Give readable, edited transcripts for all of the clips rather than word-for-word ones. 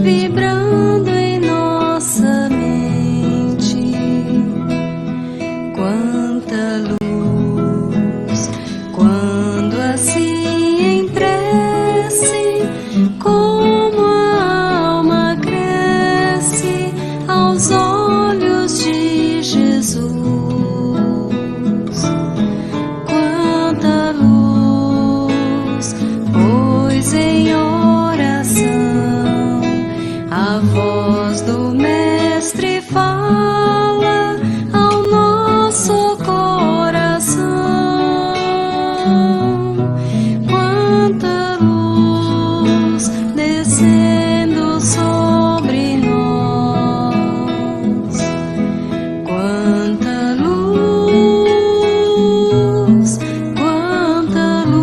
vibrando em nossa mente. Quanta luz, quando assim em prece, como a alma cresce aos olhos de Jesus. Quanta luz, pois em oração a voz do Mestre fala ao nosso coração. Quanta luz descendo sobre nós. Quanta luz, quanta luz.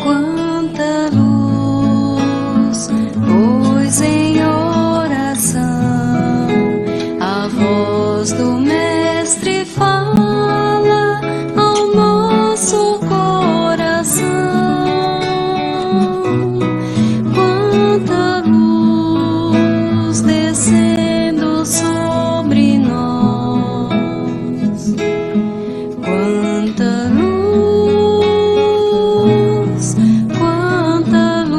Quanta luz, pois em oração a voz do Mestre fala ao nosso coração. Quanta luz descendo sobre nós. Quanta luz, quanta luz.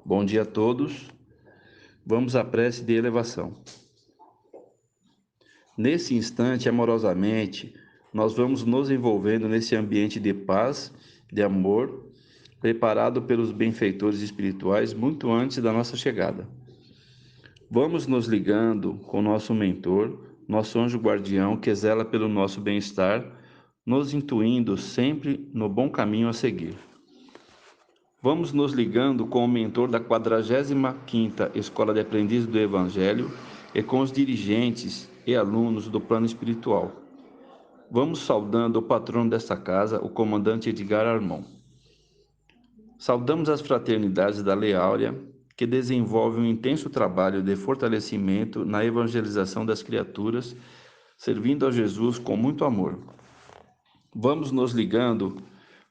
Bom dia a todos. Vamos à prece de elevação. Nesse instante, amorosamente, nós vamos nos envolvendo nesse ambiente de paz, de amor, preparado pelos benfeitores espirituais muito antes da nossa chegada. Vamos nos ligando com nosso mentor, nosso anjo guardião que zela pelo nosso bem-estar, nos intuindo sempre no bom caminho a seguir. Vamos nos ligando com o mentor da 45ª Escola de Aprendizes do Evangelho e com os dirigentes e alunos do plano espiritual. Vamos saudando o patrono desta casa, o comandante Edgar Armon. Saudamos as fraternidades da Lei Áurea, que desenvolvem um intenso trabalho de fortalecimento na evangelização das criaturas, servindo a Jesus com muito amor. Vamos nos ligando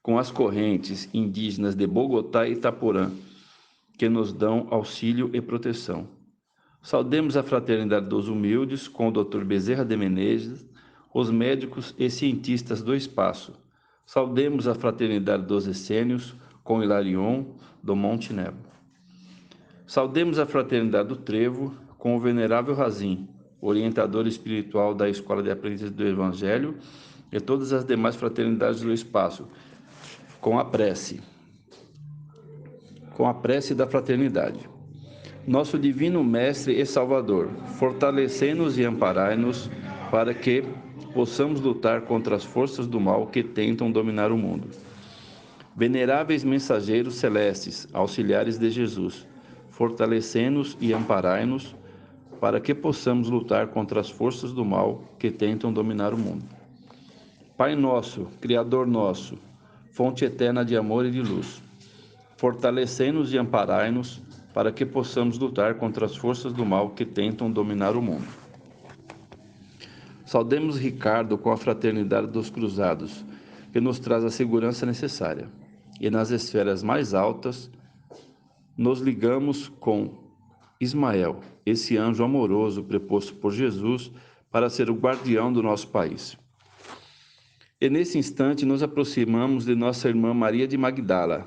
com as correntes indígenas de Bogotá e Itaporã, que nos dão auxílio e proteção. Saudemos a fraternidade dos humildes com o Dr. Bezerra de Menezes, os médicos e cientistas do espaço. Saudemos a fraternidade dos essênios com Hilarion, do Monte Nebo. Saudemos a fraternidade do Trevo com o venerável Razim, orientador espiritual da Escola de Aprendizes do Evangelho, e todas as demais fraternidades do espaço, com a prece da fraternidade. Nosso divino Mestre e Salvador, fortalecei-nos e amparai-nos para que possamos lutar contra as forças do mal que tentam dominar o mundo. Veneráveis mensageiros celestes, auxiliares de Jesus, fortalecei-nos e amparai-nos para que possamos lutar contra as forças do mal que tentam dominar o mundo. Pai nosso, Criador nosso, fonte eterna de amor e de luz, fortalecei-nos e amparai-nos para que possamos lutar contra as forças do mal que tentam dominar o mundo. Saudemos Ricardo com a fraternidade dos cruzados, que nos traz a segurança necessária. E nas esferas mais altas, nos ligamos com Ismael, esse anjo amoroso preposto por Jesus para ser o guardião do nosso país. E nesse instante nos aproximamos de nossa irmã Maria de Magdala,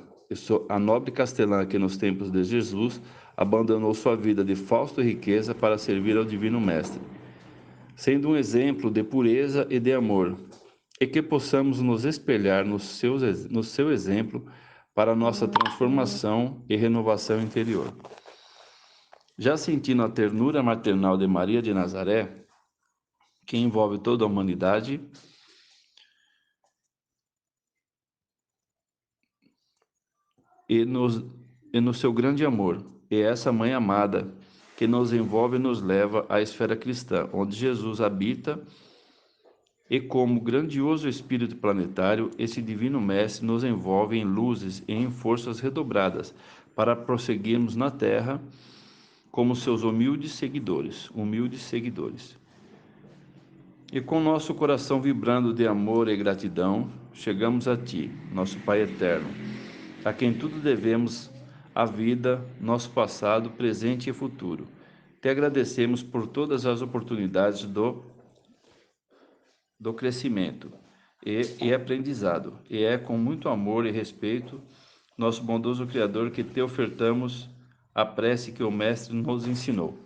a nobre castelã que nos tempos de Jesus abandonou sua vida de fausta riqueza para servir ao Divino Mestre, sendo um exemplo de pureza e de amor, e que possamos nos espelhar no seu exemplo para nossa transformação e renovação interior. Já sentindo a ternura maternal de Maria de Nazaré, que envolve toda a humanidade, e no seu grande amor, e essa Mãe amada que nos envolve e nos leva à esfera cristã, onde Jesus habita, e como grandioso Espírito planetário, esse Divino Mestre nos envolve em luzes e em forças redobradas para prosseguirmos na Terra como seus humildes seguidores. E com nosso coração vibrando de amor e gratidão, chegamos a Ti, nosso Pai eterno, a quem tudo devemos, a vida, nosso passado, presente e futuro. Te agradecemos por todas as oportunidades do crescimento e aprendizado. E é com muito amor e respeito, nosso bondoso Criador, que te ofertamos a prece que o Mestre nos ensinou.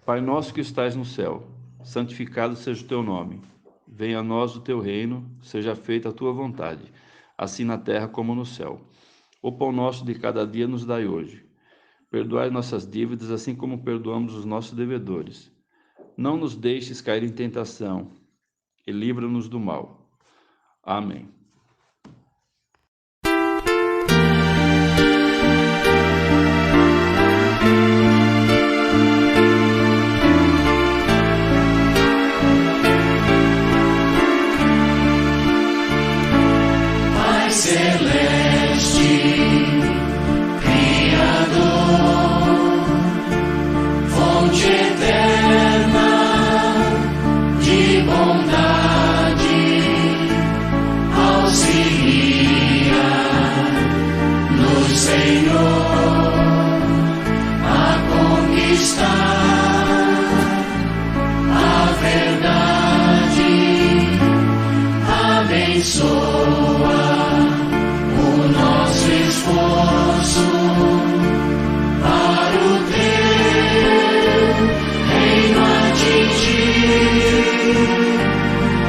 Pai nosso que estais no céu, santificado seja o teu nome. Venha a nós o teu reino, seja feita a tua vontade, assim na terra como no céu. O pão nosso de cada dia nos dai hoje. Perdoai nossas dívidas, assim como perdoamos os nossos devedores. Não nos deixes cair em tentação, e livra-nos do mal. Amém. Pai celeste, Criador, fonte eterna de bondade, auxilia-nos, Senhor, a conquistar a verdade. Abençoa o nosso esforço para o teu reino atingir.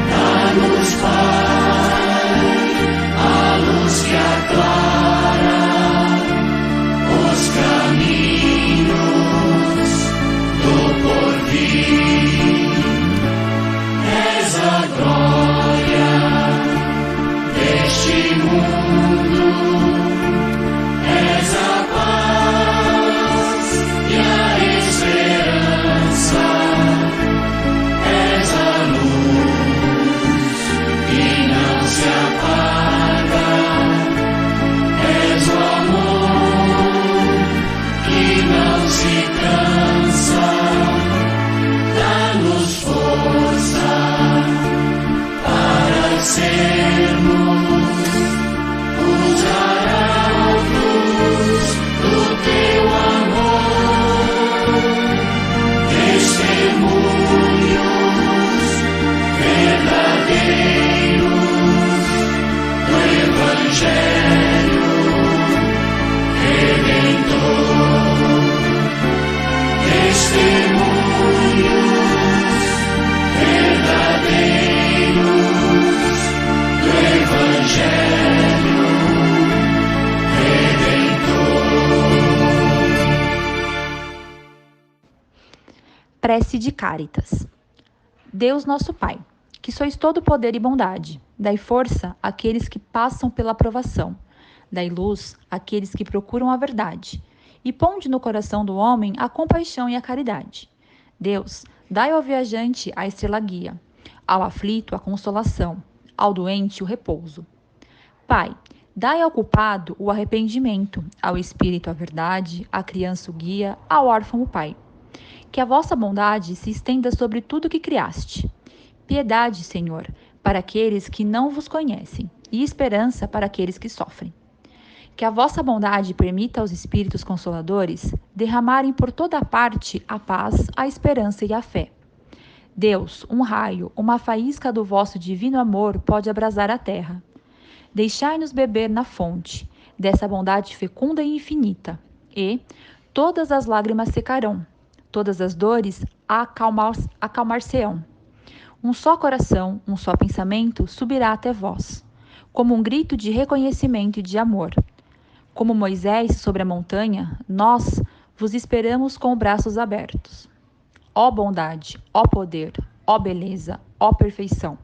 Dá-nos, Pai, a luz que aclara os caminhos do porvir. És a glória deste mundo, és a paz e a esperança, és a luz que não se apaga, és o amor que não se cansa. Dá-nos força para sermos os arautos do teu amor, testemunhos verdadeiros do Evangelho Redentor, testemunhos verdadeiros do Evangelho Redentor. Prece de Cáritas. Deus nosso Pai, que sois todo poder e bondade, dai força àqueles que passam pela provação, dai luz àqueles que procuram a verdade, e ponde no coração do homem a compaixão e a caridade. Deus, dai ao viajante a estrela guia, ao aflito a consolação, ao doente o repouso. Pai, dai ao culpado o arrependimento, ao espírito a verdade, à criança o guia, ao órfão o pai. Que a vossa bondade se estenda sobre tudo que criaste. piedade, Senhor, para aqueles que não vos conhecem, e esperança para aqueles que sofrem. Que a vossa bondade permita aos Espíritos Consoladores derramarem por toda parte a paz, a esperança e a fé. Deus, um raio, uma faísca do vosso divino amor pode abrasar a terra. Deixai-nos beber na fonte dessa bondade fecunda e infinita, e todas as lágrimas secarão, todas as dores acalmar-se-ão. Um só coração, um só pensamento subirá até vós, como um grito de reconhecimento e de amor. Como Moisés sobre a montanha, nós vos esperamos com braços abertos. Ó bondade, ó poder, ó beleza, ó perfeição,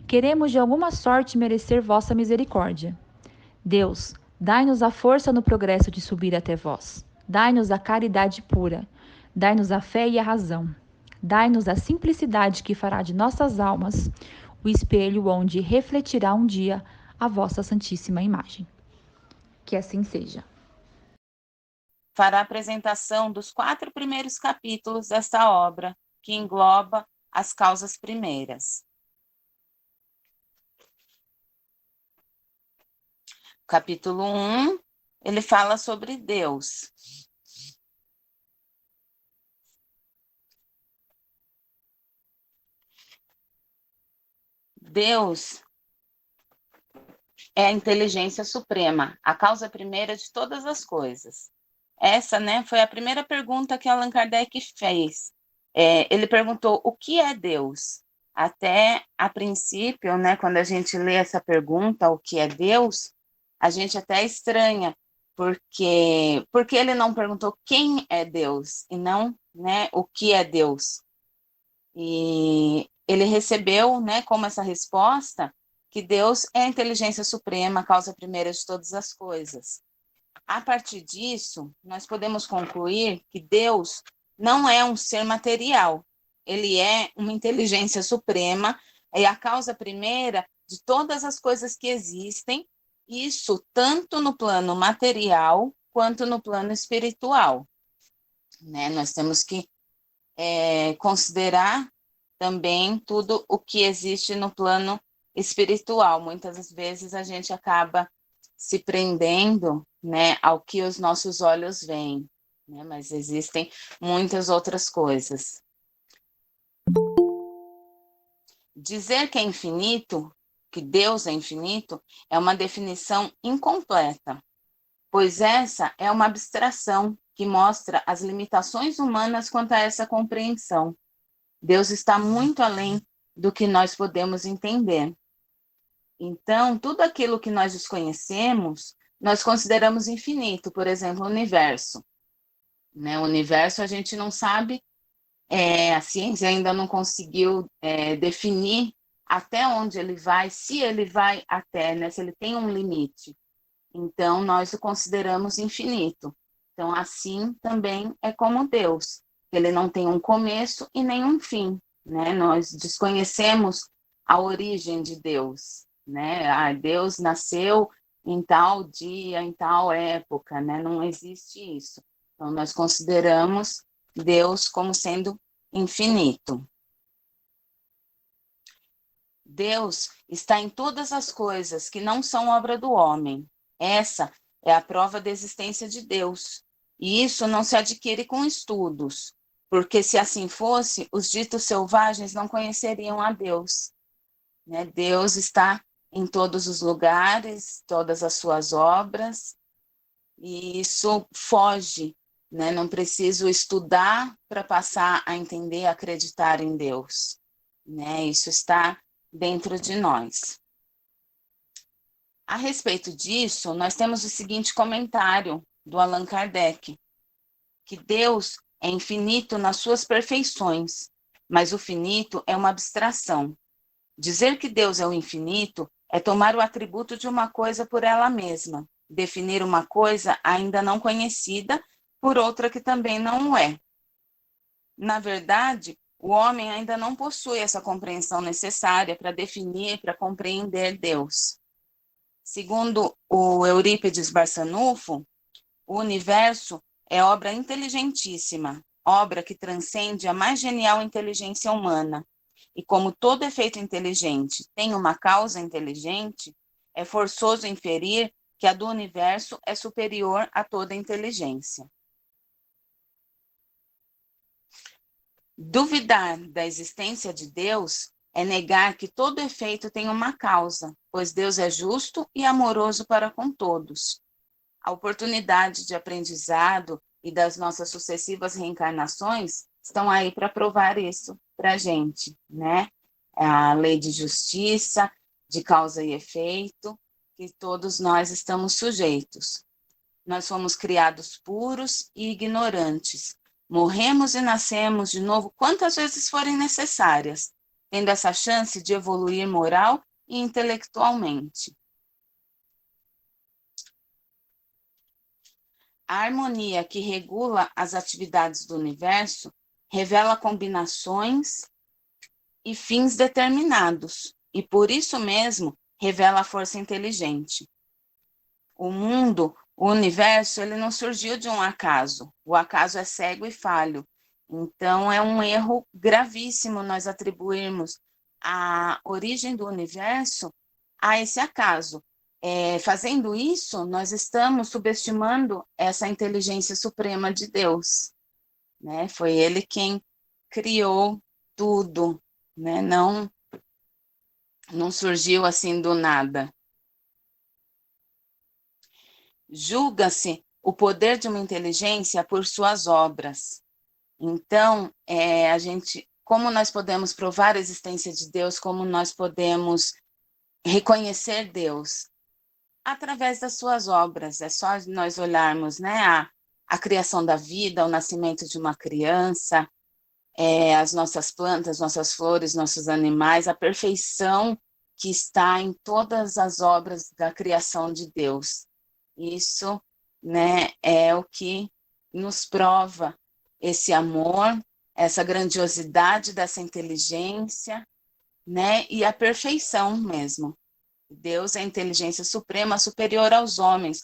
queremos de alguma sorte merecer vossa misericórdia. Deus, dai-nos a força no progresso de subir até vós. Dai-nos a caridade pura. Dai-nos a fé e a razão. Dai-nos a simplicidade que fará de nossas almas o espelho onde refletirá um dia a vossa santíssima imagem. Que assim seja. Fará a apresentação dos 4 primeiros capítulos desta obra, que engloba as causas primeiras. Capítulo 1, ele fala sobre Deus. Deus é a inteligência suprema, a causa primeira de todas as coisas. Essa, foi a primeira pergunta que Allan Kardec fez. Ele perguntou o que é Deus? Até a princípio, quando a gente lê essa pergunta, o que é Deus, a gente até estranha, porque ele não perguntou quem é Deus, e não o que é Deus. E ele recebeu como essa resposta que Deus é a inteligência suprema, a causa primeira de todas as coisas. A partir disso, nós podemos concluir que Deus não é um ser material, ele é uma inteligência suprema, é a causa primeira de todas as coisas que existem, isso tanto no plano material quanto no plano espiritual. Nós temos que considerar também tudo o que existe no plano espiritual. Muitas vezes a gente acaba se prendendo ao que os nossos olhos veem, mas existem muitas outras coisas. Dizer que é infinito, que Deus é infinito, é uma definição incompleta, pois essa é uma abstração que mostra as limitações humanas quanto a essa compreensão. Deus está muito além do que nós podemos entender. Então, tudo aquilo que nós desconhecemos, nós consideramos infinito, por exemplo, o universo. O universo a gente não sabe, a ciência ainda não conseguiu definir até onde ele vai, se ele vai até, se ele tem um limite. Então, nós o consideramos infinito. Então, assim também é como Deus. Ele não tem um começo e nem um fim. Nós desconhecemos a origem de Deus. Deus nasceu em tal dia, em tal época, não existe isso. Então, nós consideramos Deus como sendo infinito. Deus está em todas as coisas que não são obra do homem. Essa é a prova da existência de Deus. E isso não se adquire com estudos, porque se assim fosse, os ditos selvagens não conheceriam a Deus. Deus está em todos os lugares, todas as suas obras, e isso foge, não preciso estudar para passar a entender, acreditar em Deus. Isso está dentro de nós. A respeito disso, nós temos o seguinte comentário do Allan Kardec, que Deus é infinito nas suas perfeições, mas o finito é uma abstração. Dizer que Deus é o infinito é tomar o atributo de uma coisa por ela mesma, definir uma coisa ainda não conhecida por outra que também não o é. Na verdade, o homem ainda não possui essa compreensão necessária para definir, para compreender Deus. Segundo o Eurípides Barçanufo, o universo é obra inteligentíssima, obra que transcende a mais genial inteligência humana, e como todo efeito inteligente tem uma causa inteligente, é forçoso inferir que a do universo é superior a toda inteligência. Duvidar da existência de Deus é negar que todo efeito tem uma causa, pois Deus é justo e amoroso para com todos. A oportunidade de aprendizado e das nossas sucessivas reencarnações estão aí para provar isso para a gente, né? A lei de justiça, de causa e efeito, que todos nós estamos sujeitos. Nós fomos criados puros e ignorantes. Morremos e nascemos de novo quantas vezes forem necessárias, tendo essa chance de evoluir moral e intelectualmente. A harmonia que regula as atividades do universo revela combinações e fins determinados, e por isso mesmo revela a força inteligente. O mundo, o universo, ele não surgiu de um acaso. O acaso é cego e falho. Então, é um erro gravíssimo nós atribuirmos a origem do universo a esse acaso. Fazendo isso, nós estamos subestimando essa inteligência suprema de Deus, né? Foi ele quem criou tudo, né? Não surgiu assim do nada. Julga-se o poder de uma inteligência por suas obras. Então, como nós podemos provar a existência de Deus, como nós podemos reconhecer Deus? Através das suas obras. É só nós olharmos, né, a criação da vida, o nascimento de uma criança, as nossas plantas, nossas flores, nossos animais, a perfeição que está em todas as obras da criação de Deus. Isso, né, é o que nos prova esse amor, essa grandiosidade dessa inteligência, né, e a perfeição mesmo. Deus é a inteligência suprema, superior aos homens.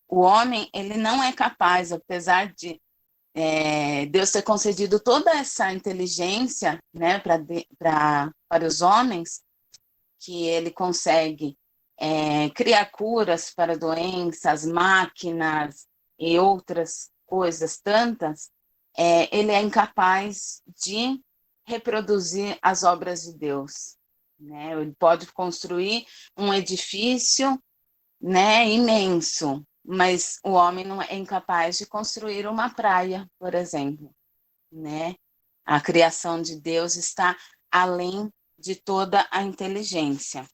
O homem, ele não é capaz, apesar de Deus ter concedido toda essa inteligência, né, para os homens, que ele consegue criar curas para doenças, máquinas e outras coisas tantas, ele é incapaz de reproduzir as obras de Deus. Né? Ele pode construir um edifício, né, imenso, mas o homem não é incapaz de construir uma praia, por exemplo. Né? A criação de Deus está além de toda a inteligência.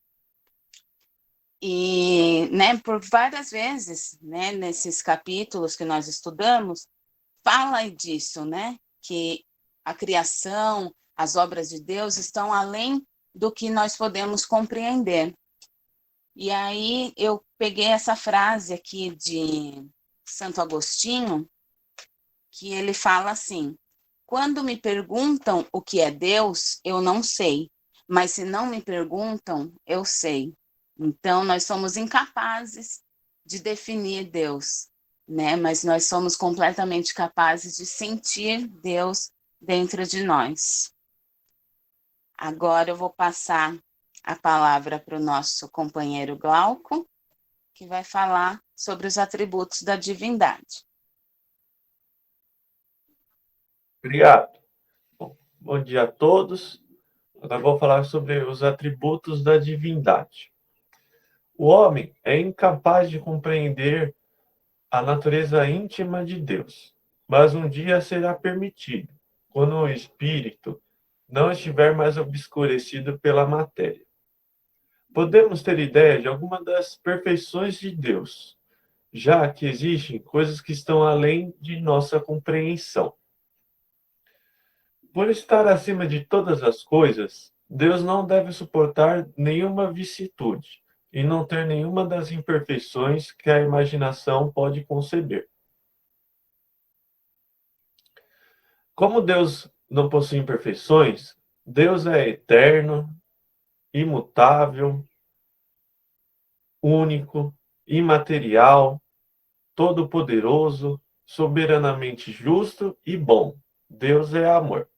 E, né, por várias vezes, né, nesses capítulos que nós estudamos, fala disso, né, que a criação, as obras de Deus estão além do que nós podemos compreender. E aí eu peguei essa frase aqui de Santo Agostinho, que ele fala assim: quando me perguntam o que é Deus, eu não sei, mas se não me perguntam, eu sei. Então, nós somos incapazes de definir Deus, né? Mas nós somos completamente capazes de sentir Deus dentro de nós. Agora eu vou passar a palavra para o nosso companheiro Glauco, que vai falar sobre os atributos da divindade. Obrigado. Bom dia a todos. Agora vou falar sobre os atributos da divindade. O homem é incapaz de compreender a natureza íntima de Deus, mas um dia será permitido, quando o espírito não estiver mais obscurecido pela matéria. Podemos ter ideia de alguma das perfeições de Deus, já que existem coisas que estão além de nossa compreensão. Por estar acima de todas as coisas, Deus não deve suportar nenhuma vicissitude e não ter nenhuma das imperfeições que a imaginação pode conceber. Como Deus não possui imperfeições, Deus é eterno, imutável, único, imaterial, todo-poderoso, soberanamente justo e bom. Deus é amor.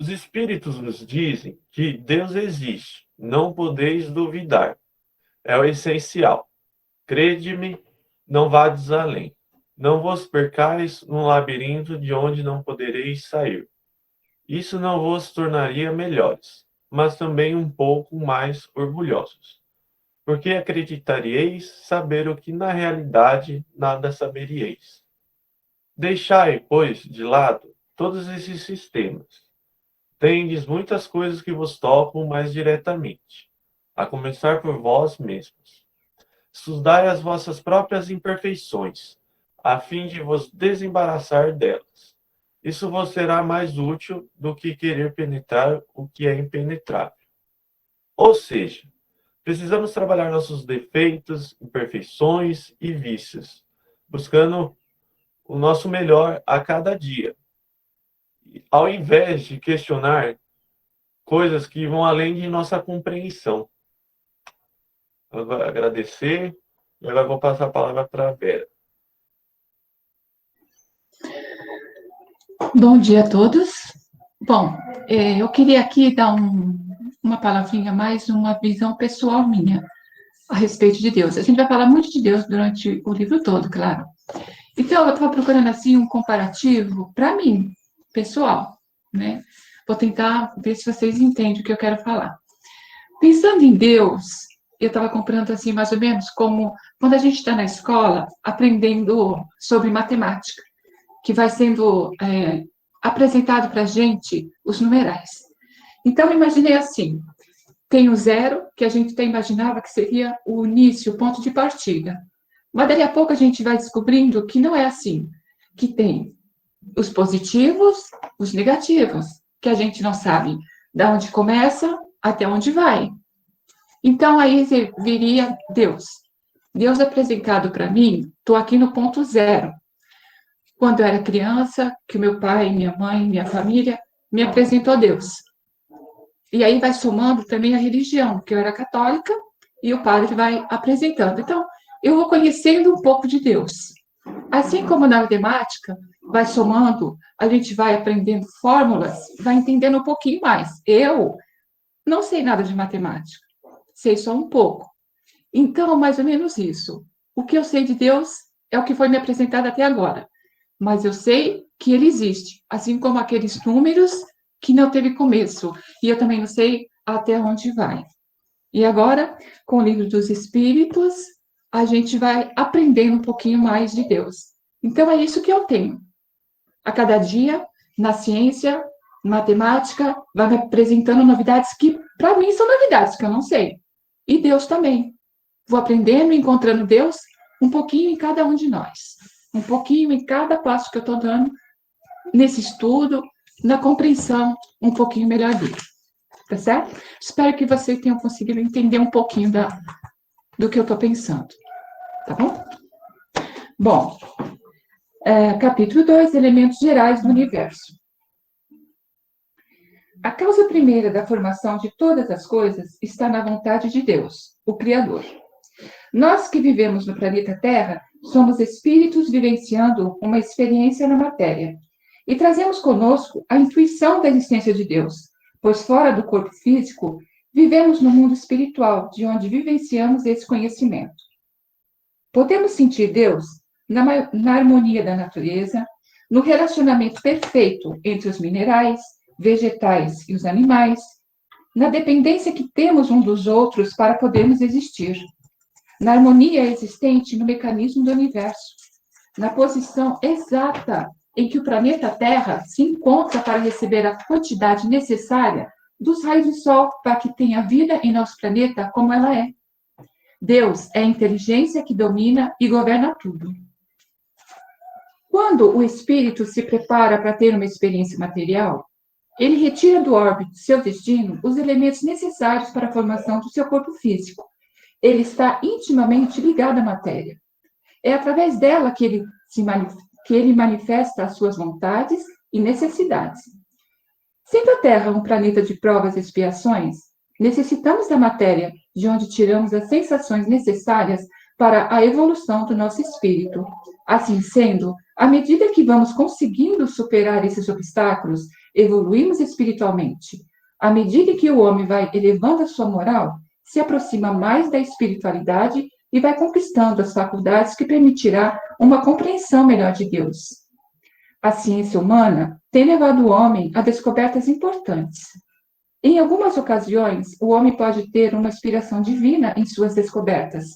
Os Espíritos nos dizem que Deus existe, não podeis duvidar. É o essencial. Crede-me, não vades além. Não vos percais num labirinto de onde não podereis sair. Isso não vos tornaria melhores, mas também um pouco mais orgulhosos. Porque acreditaríeis saber o que na realidade nada saberíeis. Deixai, pois, de lado todos esses sistemas. Tendes muitas coisas que vos tocam mais diretamente, a começar por vós mesmos. Estudai as vossas próprias imperfeições, a fim de vos desembaraçar delas. Isso vos será mais útil do que querer penetrar o que é impenetrável. Ou seja, precisamos trabalhar nossos defeitos, imperfeições e vícios, buscando o nosso melhor a cada dia, ao invés de questionar coisas que vão além de nossa compreensão. Eu vou agradecer e agora vou passar a palavra para a Vera. Bom dia a todos. Bom, eu queria aqui dar uma palavrinha mais, uma visão pessoal minha a respeito de Deus. A gente vai falar muito de Deus durante o livro todo, claro. Então, eu estava procurando, assim, um comparativo para mim, pessoal, né? Vou tentar ver se vocês entendem o que eu quero falar. Pensando em Deus, eu estava comparando, assim, mais ou menos como quando a gente está na escola aprendendo sobre matemática, que vai sendo apresentado para a gente os numerais. Então, eu imaginei assim, tem o zero, que a gente até imaginava que seria o início, o ponto de partida. Mas, daqui a pouco, a gente vai descobrindo que não é assim, que tem os positivos, os negativos, que a gente não sabe de onde começa até onde vai. Então, aí viria Deus. Deus apresentado para mim, estou aqui no ponto zero. Quando eu era criança, que meu pai, minha mãe, minha família me apresentou a Deus. E aí vai somando também a religião, que eu era católica, e o padre vai apresentando. Então, eu vou conhecendo um pouco de Deus. Assim como na matemática, vai somando, a gente vai aprendendo fórmulas, vai entendendo um pouquinho mais. Eu não sei nada de matemática, sei só um pouco. Então, mais ou menos isso. O que eu sei de Deus é o que foi me apresentado até agora. Mas eu sei que ele existe, assim como aqueles números que não teve começo. E eu também não sei até onde vai. E agora, com o livro dos Espíritos, a gente vai aprendendo um pouquinho mais de Deus. Então, é isso que eu tenho. A cada dia, na ciência, matemática, vai me apresentando novidades que, para mim, são novidades, que eu não sei. E Deus também. Vou aprendendo, encontrando Deus, um pouquinho em cada um de nós. Um pouquinho em cada passo que eu estou dando nesse estudo, na compreensão um pouquinho melhor dele. Tá certo? Espero que vocês tenham conseguido entender um pouquinho do que eu estou pensando. Tá bom? Bom, capítulo 2, elementos gerais do universo. A causa primeira da formação de todas as coisas está na vontade de Deus, o Criador. Nós que vivemos no planeta Terra somos espíritos vivenciando uma experiência na matéria e trazemos conosco a intuição da existência de Deus, pois fora do corpo físico vivemos no mundo espiritual, de onde vivenciamos esse conhecimento. Podemos sentir Deus na harmonia da natureza, no relacionamento perfeito entre os minerais, vegetais e os animais, na dependência que temos uns dos outros para podermos existir, na harmonia existente no mecanismo do universo, na posição exata em que o planeta Terra se encontra para receber a quantidade necessária dos raios do Sol para que tenha vida em nosso planeta como ela é. Deus é a inteligência que domina e governa tudo. Quando o espírito se prepara para ter uma experiência material, ele retira do órbito de seu destino os elementos necessários para a formação do seu corpo físico. Ele está intimamente ligado à matéria. É através dela que ele manifesta as suas vontades e necessidades. Sendo a Terra um planeta de provas e expiações, necessitamos da matéria de onde tiramos as sensações necessárias para a evolução do nosso espírito. Assim sendo, à medida que vamos conseguindo superar esses obstáculos, evoluímos espiritualmente. À medida que o homem vai elevando a sua moral, se aproxima mais da espiritualidade e vai conquistando as faculdades que permitirá uma compreensão melhor de Deus. A ciência humana tem levado o homem a descobertas importantes. Em algumas ocasiões, o homem pode ter uma inspiração divina em suas descobertas,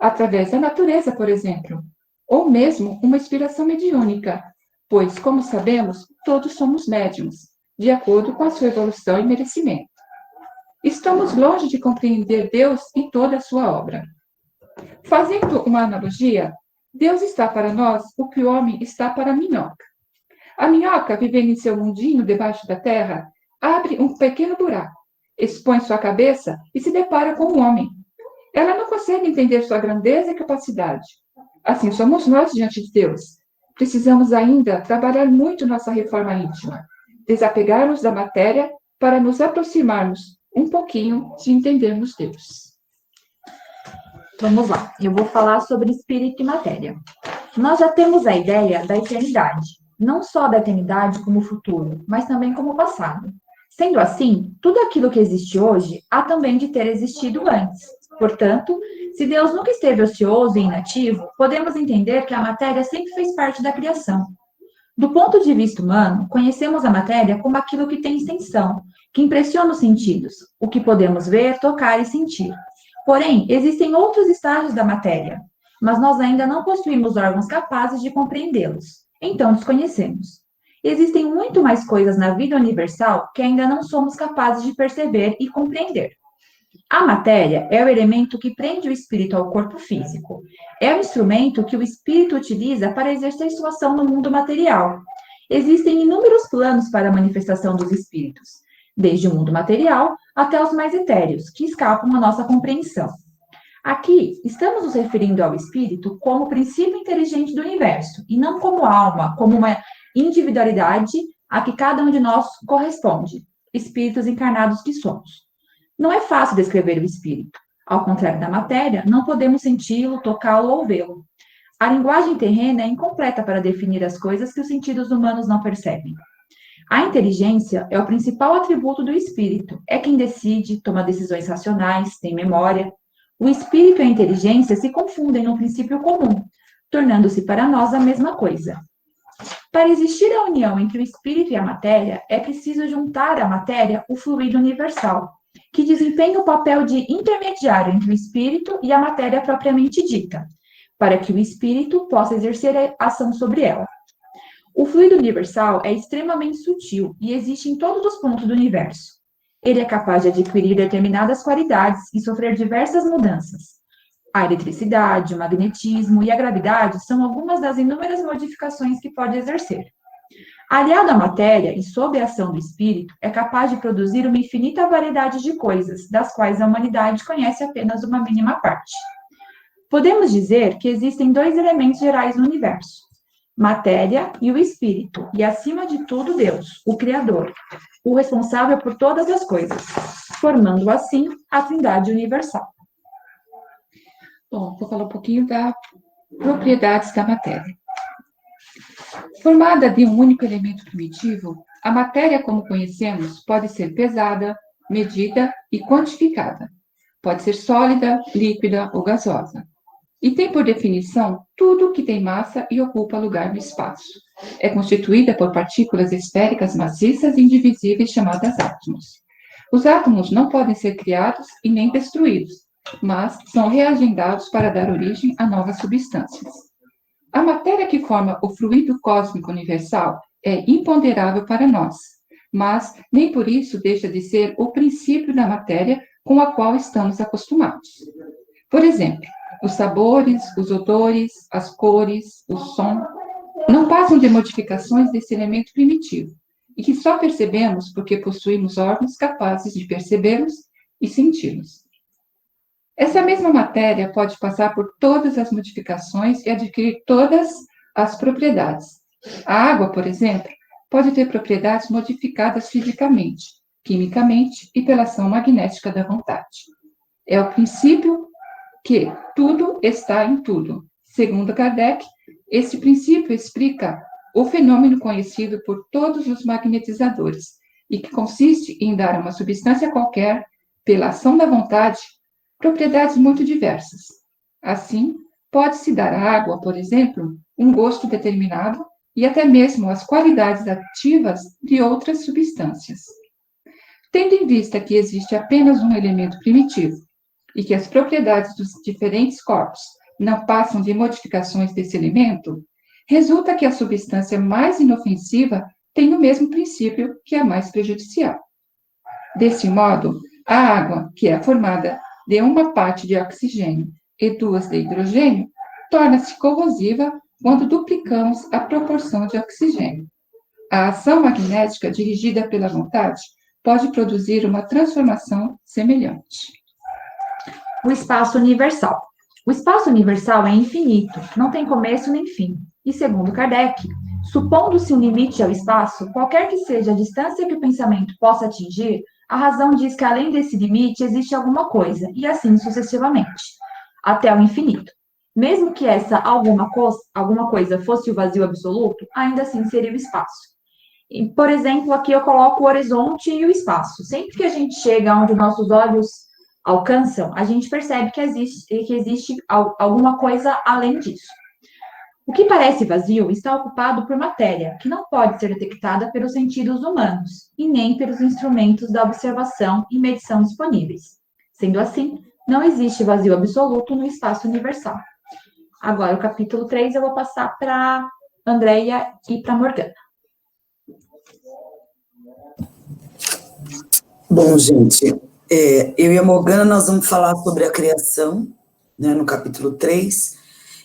através da natureza, por exemplo, ou mesmo uma inspiração mediúnica, pois, como sabemos, todos somos médiums, de acordo com a sua evolução e merecimento. Estamos longe de compreender Deus e toda a sua obra. Fazendo uma analogia, Deus está para nós o que o homem está para a minhoca. A minhoca, vivendo em seu mundinho debaixo da terra, abre um pequeno buraco, expõe sua cabeça e se depara com o homem. Ela não consegue entender sua grandeza e capacidade. Assim somos nós diante de Deus. Precisamos ainda trabalhar muito nossa reforma íntima, desapegar-nos da matéria para nos aproximarmos um pouquinho de entendermos Deus. Vamos lá, eu vou falar sobre espírito e matéria. Nós já temos a ideia da eternidade, não só da eternidade como futuro, mas também como passado. Sendo assim, tudo aquilo que existe hoje há também de ter existido antes. Portanto, se Deus nunca esteve ocioso e inativo, podemos entender que a matéria sempre fez parte da criação. Do ponto de vista humano, conhecemos a matéria como aquilo que tem extensão, que impressiona os sentidos, o que podemos ver, tocar e sentir. Porém, existem outros estágios da matéria, mas nós ainda não possuímos órgãos capazes de compreendê-los, então desconhecemos. Existem muito mais coisas na vida universal que ainda não somos capazes de perceber e compreender. A matéria é o elemento que prende o espírito ao corpo físico. É o instrumento que o espírito utiliza para exercer sua ação no mundo material. Existem inúmeros planos para a manifestação dos espíritos, desde o mundo material até os mais etéreos, que escapam à nossa compreensão. Aqui, estamos nos referindo ao espírito como princípio inteligente do universo, e não como alma, como uma individualidade a que cada um de nós corresponde, espíritos encarnados que somos. Não é fácil descrever o espírito. Ao contrário da matéria, não podemos senti-lo, tocá-lo ou vê-lo. A linguagem terrena é incompleta para definir as coisas que os sentidos humanos não percebem. A inteligência é o principal atributo do espírito. É quem decide, toma decisões racionais, tem memória. O espírito e a inteligência se confundem num princípio comum, tornando-se para nós a mesma coisa. Para existir a união entre o espírito e a matéria, é preciso juntar à matéria o fluido universal, que desempenha o papel de intermediário entre o espírito e a matéria propriamente dita, para que o espírito possa exercer a ação sobre ela. O fluido universal é extremamente sutil e existe em todos os pontos do universo. Ele é capaz de adquirir determinadas qualidades e sofrer diversas mudanças. A eletricidade, o magnetismo e a gravidade são algumas das inúmeras modificações que pode exercer. Aliado à matéria e sob a ação do espírito, é capaz de produzir uma infinita variedade de coisas, das quais a humanidade conhece apenas uma mínima parte. Podemos dizer que existem dois elementos gerais no universo: matéria e o espírito, e acima de tudo Deus, o Criador, o responsável por todas as coisas, formando assim a Trindade universal. Bom, vou falar um pouquinho das propriedades da matéria. Formada de um único elemento primitivo, a matéria, como conhecemos, pode ser pesada, medida e quantificada. Pode ser sólida, líquida ou gasosa. E tem por definição tudo que tem massa e ocupa lugar no espaço. É constituída por partículas esféricas maciças e indivisíveis chamadas átomos. Os átomos não podem ser criados e nem destruídos, mas são reagendados para dar origem a novas substâncias. A matéria que forma o fluido cósmico universal é imponderável para nós, mas nem por isso deixa de ser o princípio da matéria com a qual estamos acostumados. Por exemplo, os sabores, os odores, as cores, o som, não passam de modificações desse elemento primitivo, e que só percebemos porque possuímos órgãos capazes de percebermos e sentirmos. Essa mesma matéria pode passar por todas as modificações e adquirir todas as propriedades. A água, por exemplo, pode ter propriedades modificadas fisicamente, quimicamente e pela ação magnética da vontade. É o princípio que tudo está em tudo. Segundo Kardec, esse princípio explica o fenômeno conhecido por todos os magnetizadores, e que consiste em dar a uma substância qualquer, pela ação da vontade, propriedades muito diversas. Assim, pode-se dar à água, por exemplo, um gosto determinado e até mesmo as qualidades ativas de outras substâncias. Tendo em vista que existe apenas um elemento primitivo e que as propriedades dos diferentes corpos não passam de modificações desse elemento, resulta que a substância mais inofensiva tem o mesmo princípio que a mais prejudicial. Desse modo, a água, que é formada de uma parte de oxigênio e duas de hidrogênio, torna-se corrosiva quando duplicamos a proporção de oxigênio. A ação magnética dirigida pela vontade pode produzir uma transformação semelhante. O espaço universal. O espaço universal é infinito, não tem começo nem fim. E segundo Kardec, supondo-se um limite ao espaço, qualquer que seja a distância que o pensamento possa atingir, a razão diz que além desse limite existe alguma coisa, e assim sucessivamente, até o infinito. Mesmo que essa alguma coisa fosse o vazio absoluto, ainda assim seria o espaço. E, por exemplo, aqui eu coloco o horizonte e o espaço. Sempre que a gente chega onde nossos olhos alcançam, a gente percebe que existe alguma coisa além disso. O que parece vazio está ocupado por matéria, que não pode ser detectada pelos sentidos humanos, e nem pelos instrumentos da observação e medição disponíveis. Sendo assim, não existe vazio absoluto no espaço universal. Agora, o capítulo 3, eu vou passar para Andréia e para Morgana. Bom, gente, eu e a Morgana, nós vamos falar sobre a criação, né, no capítulo 3,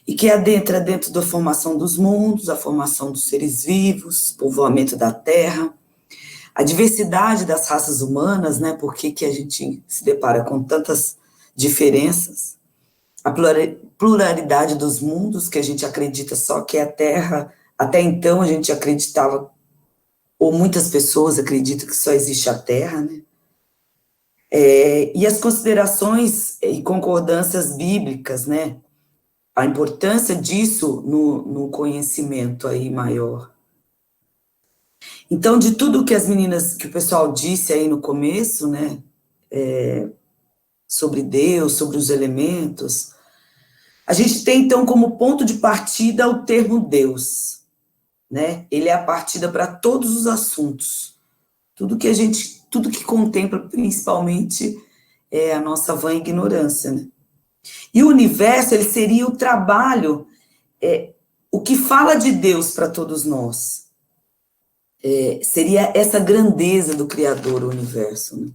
e que adentra dentro da formação dos mundos, a formação dos seres vivos, povoamento da Terra, a diversidade das raças humanas, né, por que a gente se depara com tantas diferenças, a pluralidade dos mundos, que a gente acredita só que é a Terra, até então a gente acreditava, ou muitas pessoas acreditam que só existe a Terra, né, e as considerações e concordâncias bíblicas, né, a importância disso no conhecimento aí maior. Então, de tudo que as meninas, que o pessoal disse aí no começo, né, sobre Deus, sobre os elementos, a gente tem, então, como ponto de partida o termo Deus, né, ele é a partida para todos os assuntos, tudo que contempla, principalmente, a nossa vã ignorância, né. E o universo, ele seria o trabalho, o que fala de Deus para todos nós. Seria essa grandeza do Criador, o universo, né?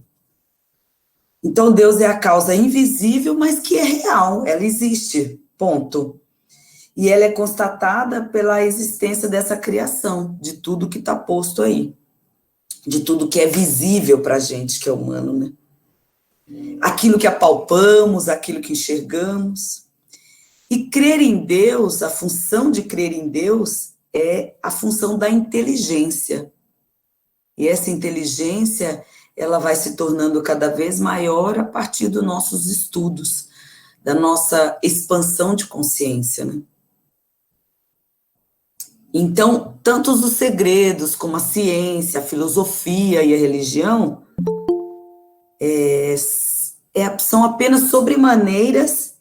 Então, Deus é a causa invisível, mas que é real, ela existe, ponto. E ela é constatada pela existência dessa criação, de tudo que está posto aí, de tudo que é visível para a gente, que é humano, né? Aquilo que apalpamos, aquilo que enxergamos. E crer em Deus, a função de crer em Deus é a função da inteligência. E essa inteligência, ela vai se tornando cada vez maior a partir dos nossos estudos, da nossa expansão de consciência, né? Então, tantos os segredos, como a ciência, a filosofia e a religião, são apenas sobremaneiras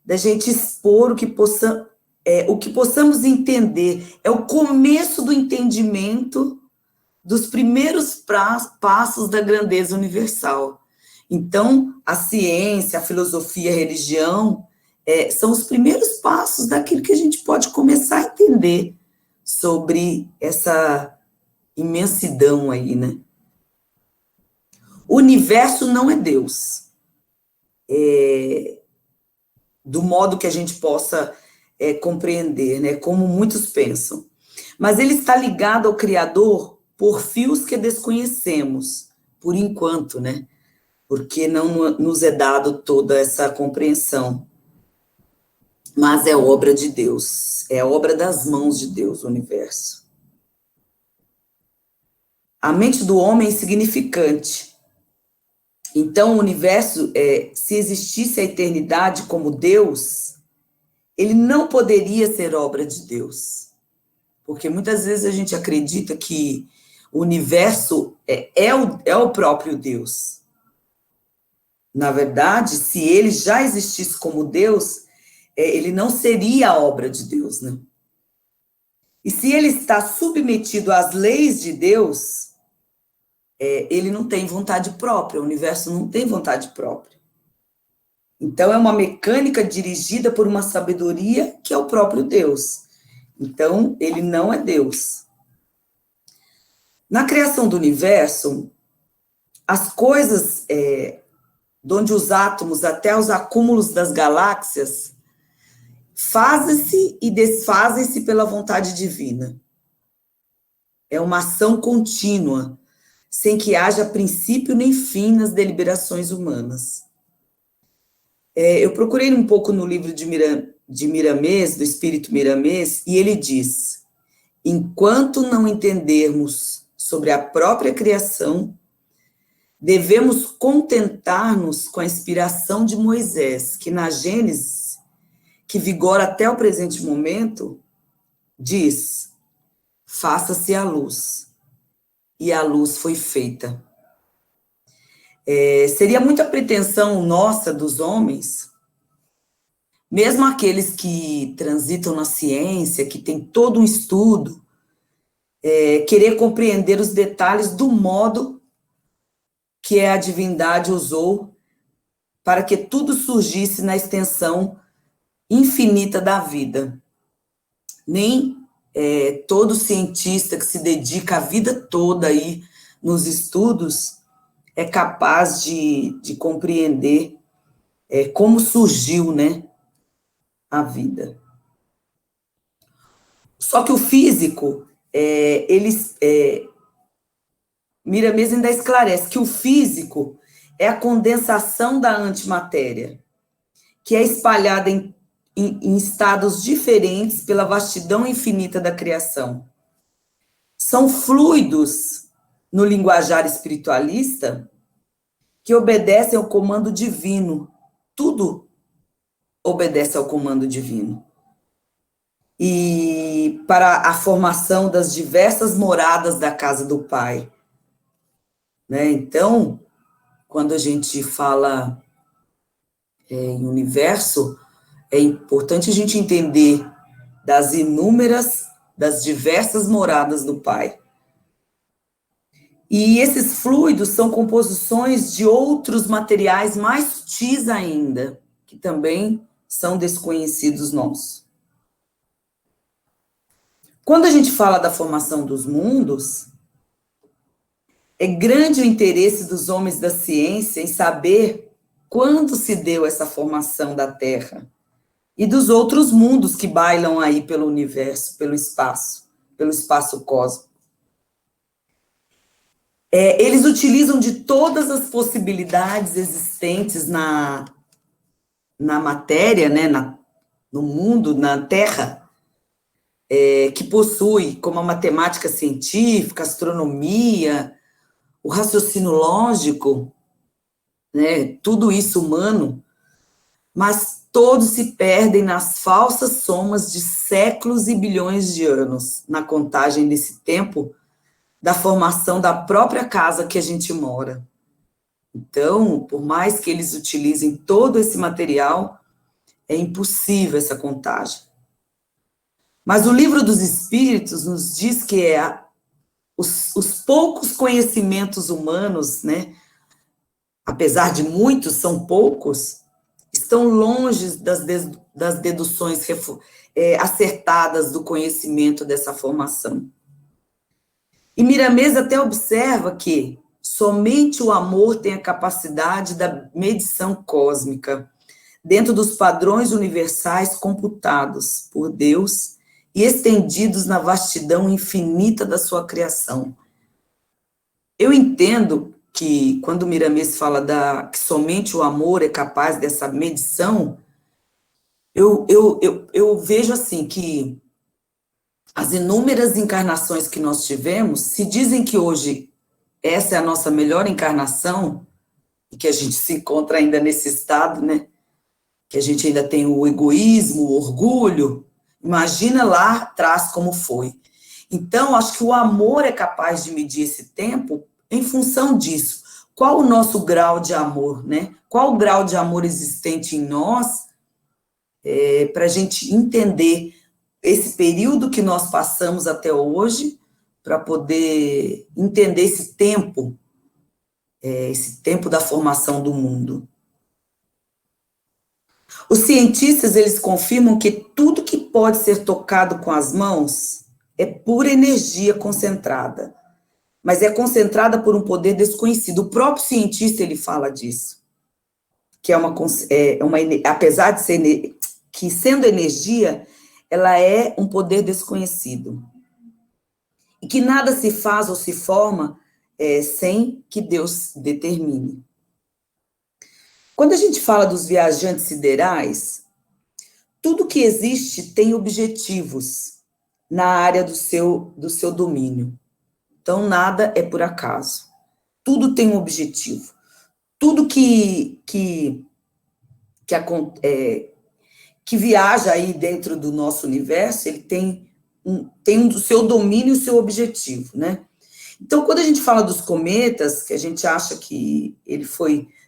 da gente expor o que possamos entender. É o começo do entendimento dos primeiros passos da grandeza universal. Então, a ciência, a filosofia, a religião, são os primeiros passos daquilo que a gente pode começar a entender sobre essa imensidão aí, né? O universo não é Deus, do modo que a gente possa compreender, né, como muitos pensam. Mas ele está ligado ao Criador por fios que desconhecemos, por enquanto, né, porque não nos é dado toda essa compreensão. Mas é obra de Deus, é obra das mãos de Deus, o universo. A mente do homem é insignificante. Então, o universo, se existisse a eternidade como Deus, ele não poderia ser obra de Deus, Porque muitas vezes a gente acredita que o universo é o próprio Deus. Na verdade, se ele já existisse como Deus, ele não seria a obra de Deus, né? E se ele está submetido às leis de Deus, ele não tem vontade própria, o universo não tem vontade própria. Então, é uma mecânica dirigida por uma sabedoria que é o próprio Deus. Então, ele não é Deus. Na criação do universo, as coisas, donde os átomos até os acúmulos das galáxias, fazem-se e desfazem-se pela vontade divina. É uma ação contínua, sem que haja princípio nem fim nas deliberações humanas. Eu procurei um pouco no livro de Miramês, do Espírito Miramês, e ele diz: enquanto não entendermos sobre a própria criação, devemos contentar-nos com a inspiração de Moisés, que na Gênesis, que vigora até o presente momento, diz: faça-se a luz, e a luz foi feita. Seria muita pretensão nossa, dos homens, mesmo aqueles que transitam na ciência, que têm todo um estudo, querer compreender os detalhes do modo que a divindade usou para que tudo surgisse na extensão infinita da vida. Nem todo cientista que se dedica a vida toda aí nos estudos é capaz de compreender como surgiu, né, a vida. Só que o físico, Miramês ainda esclarece que o físico é a condensação da antimatéria, que é espalhada em estados diferentes pela vastidão infinita da criação. São fluidos, no linguajar espiritualista, que obedecem ao comando divino. Tudo obedece ao comando divino. E para a formação das diversas moradas da casa do Pai. Né? Então, quando a gente fala em universo, é importante a gente entender das diversas moradas do Pai. E esses fluidos são composições de outros materiais mais sutis ainda, que também são desconhecidos nossos. Quando a gente fala da formação dos mundos, é grande o interesse dos homens da ciência em saber quando se deu essa formação da Terra e dos outros mundos que bailam aí pelo universo, pelo espaço cósmico. Eles utilizam de todas as possibilidades existentes na matéria, né, no mundo, na Terra, que possui, como a matemática científica, a astronomia, o raciocínio lógico, né, tudo isso humano, mas todos se perdem nas falsas somas de séculos e bilhões de anos, na contagem desse tempo, da formação da própria casa que a gente mora. Então, por mais que eles utilizem todo esse material, é impossível essa contagem. Mas o Livro dos Espíritos nos diz que os poucos conhecimentos humanos, né, apesar de muitos, são poucos, estão longe das deduções acertadas do conhecimento dessa formação. E Miramês até observa que somente o amor tem a capacidade da medição cósmica, dentro dos padrões universais computados por Deus e estendidos na vastidão infinita da sua criação. Eu entendo que, quando Miramês fala que somente o amor é capaz dessa medição, eu vejo assim que as inúmeras encarnações que nós tivemos, se dizem que hoje essa é a nossa melhor encarnação, e que a gente se encontra ainda nesse estado, né? Que a gente ainda tem o egoísmo, o orgulho. Imagina lá atrás como foi. Então, acho que o amor é capaz de medir esse tempo em função disso. Qual o nosso grau de amor, né? Qual o grau de amor existente em nós, para a gente entender esse período que nós passamos até hoje, para poder entender esse tempo da formação do mundo. Os cientistas, eles confirmam que tudo que pode ser tocado com as mãos é pura energia concentrada, mas é concentrada por um poder desconhecido. O próprio cientista, ele fala disso, que apesar de ser, que sendo energia, ela é um poder desconhecido, e que nada se faz ou se forma sem que Deus determine. Quando a gente fala dos viajantes siderais, tudo que existe tem objetivos na área do seu domínio. Então, nada é por acaso. Tudo tem um objetivo. Tudo que viaja aí dentro do nosso universo, ele tem o seu domínio e o seu objetivo, né? Então, quando a gente fala dos cometas, que a gente acha que ele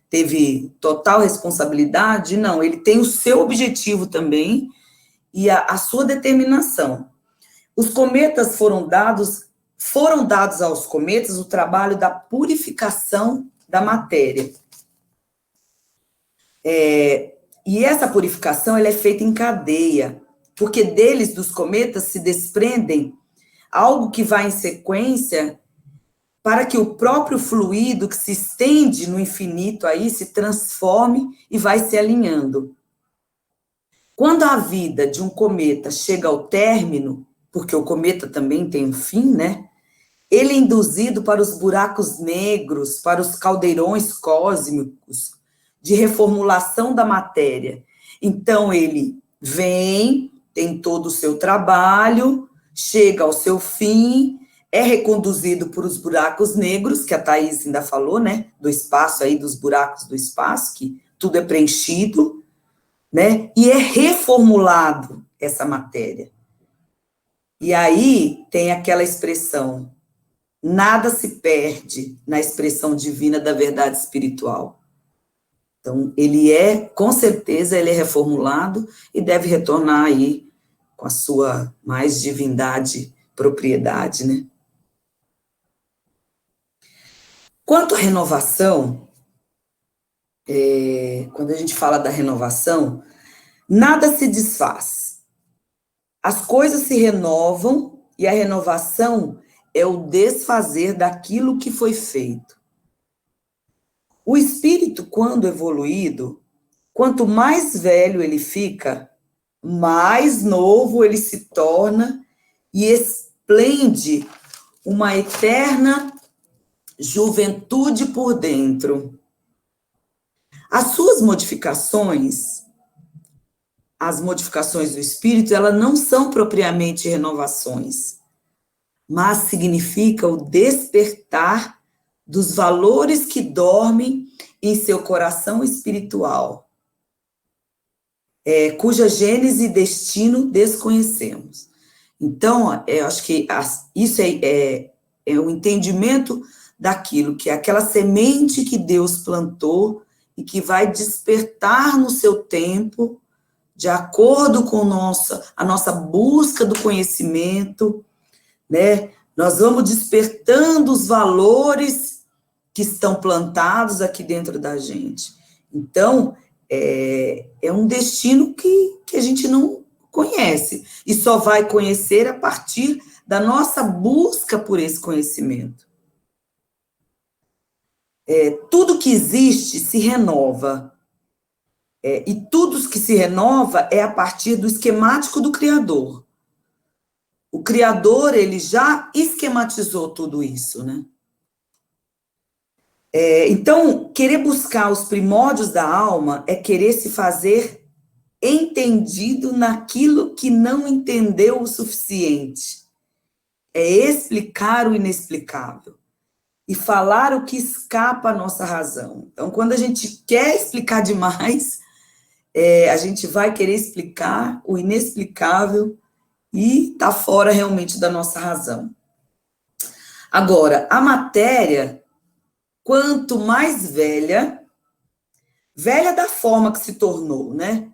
teve total responsabilidade, não, ele tem o seu objetivo também e a sua determinação. Os cometas foram dados aos cometas o trabalho da purificação da matéria. E essa purificação ela é feita em cadeia, porque deles, dos cometas, se desprendem algo que vai em sequência para que o próprio fluido que se estende no infinito aí se transforme e vai se alinhando. Quando a vida de um cometa chega ao término, porque o cometa também tem um fim, né? Ele é induzido para os buracos negros, para os caldeirões cósmicos de reformulação da matéria. Então, ele vem, tem todo o seu trabalho, chega ao seu fim, é reconduzido por os buracos negros, que a Thaís ainda falou, né, do espaço aí, dos buracos do espaço, que tudo é preenchido, né, e é reformulado essa matéria. E aí tem aquela expressão, nada se perde na expressão divina da verdade espiritual. Então, com certeza, ele é reformulado e deve retornar aí com a sua mais divindade, propriedade, né? Quanto à renovação, quando a gente fala da renovação, nada se desfaz. As coisas se renovam e a renovação é o desfazer daquilo que foi feito. O espírito, quando evoluído, quanto mais velho ele fica, mais novo ele se torna e esplende uma eterna juventude por dentro. As suas modificações, as modificações do espírito, elas não são propriamente renovações, mas significa o despertar dos valores que dormem em seu coração espiritual, cuja gênese e destino desconhecemos. Então, eu acho que isso é o entendimento daquilo, que é aquela semente que Deus plantou e que vai despertar no seu tempo, de acordo com a nossa busca do conhecimento, né? Nós vamos despertando os valores que estão plantados aqui dentro da gente. Então, é um destino que a gente não conhece, e só vai conhecer a partir da nossa busca por esse conhecimento. Tudo que existe se renova, e tudo que se renova é a partir do esquemático do Criador. O Criador, ele já esquematizou tudo isso, né? Então, querer buscar os primórdios da alma é querer se fazer entendido naquilo que não entendeu o suficiente. É explicar o inexplicável e falar o que escapa à nossa razão. Então, quando a gente quer explicar demais, a gente vai querer explicar o inexplicável e está fora realmente da nossa razão. Agora, a matéria, quanto mais velha, velha da forma que se tornou, né?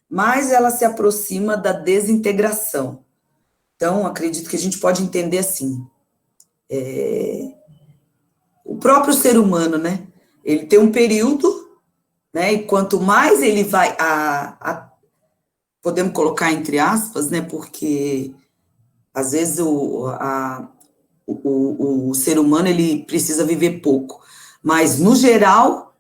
Mais ela se aproxima da desintegração. Então, acredito que a gente pode entender assim. O próprio ser humano, né? Ele tem um período, né? E quanto mais ele vai podemos colocar entre aspas, né? Porque às vezes o ser humano ele precisa viver pouco, mas no geral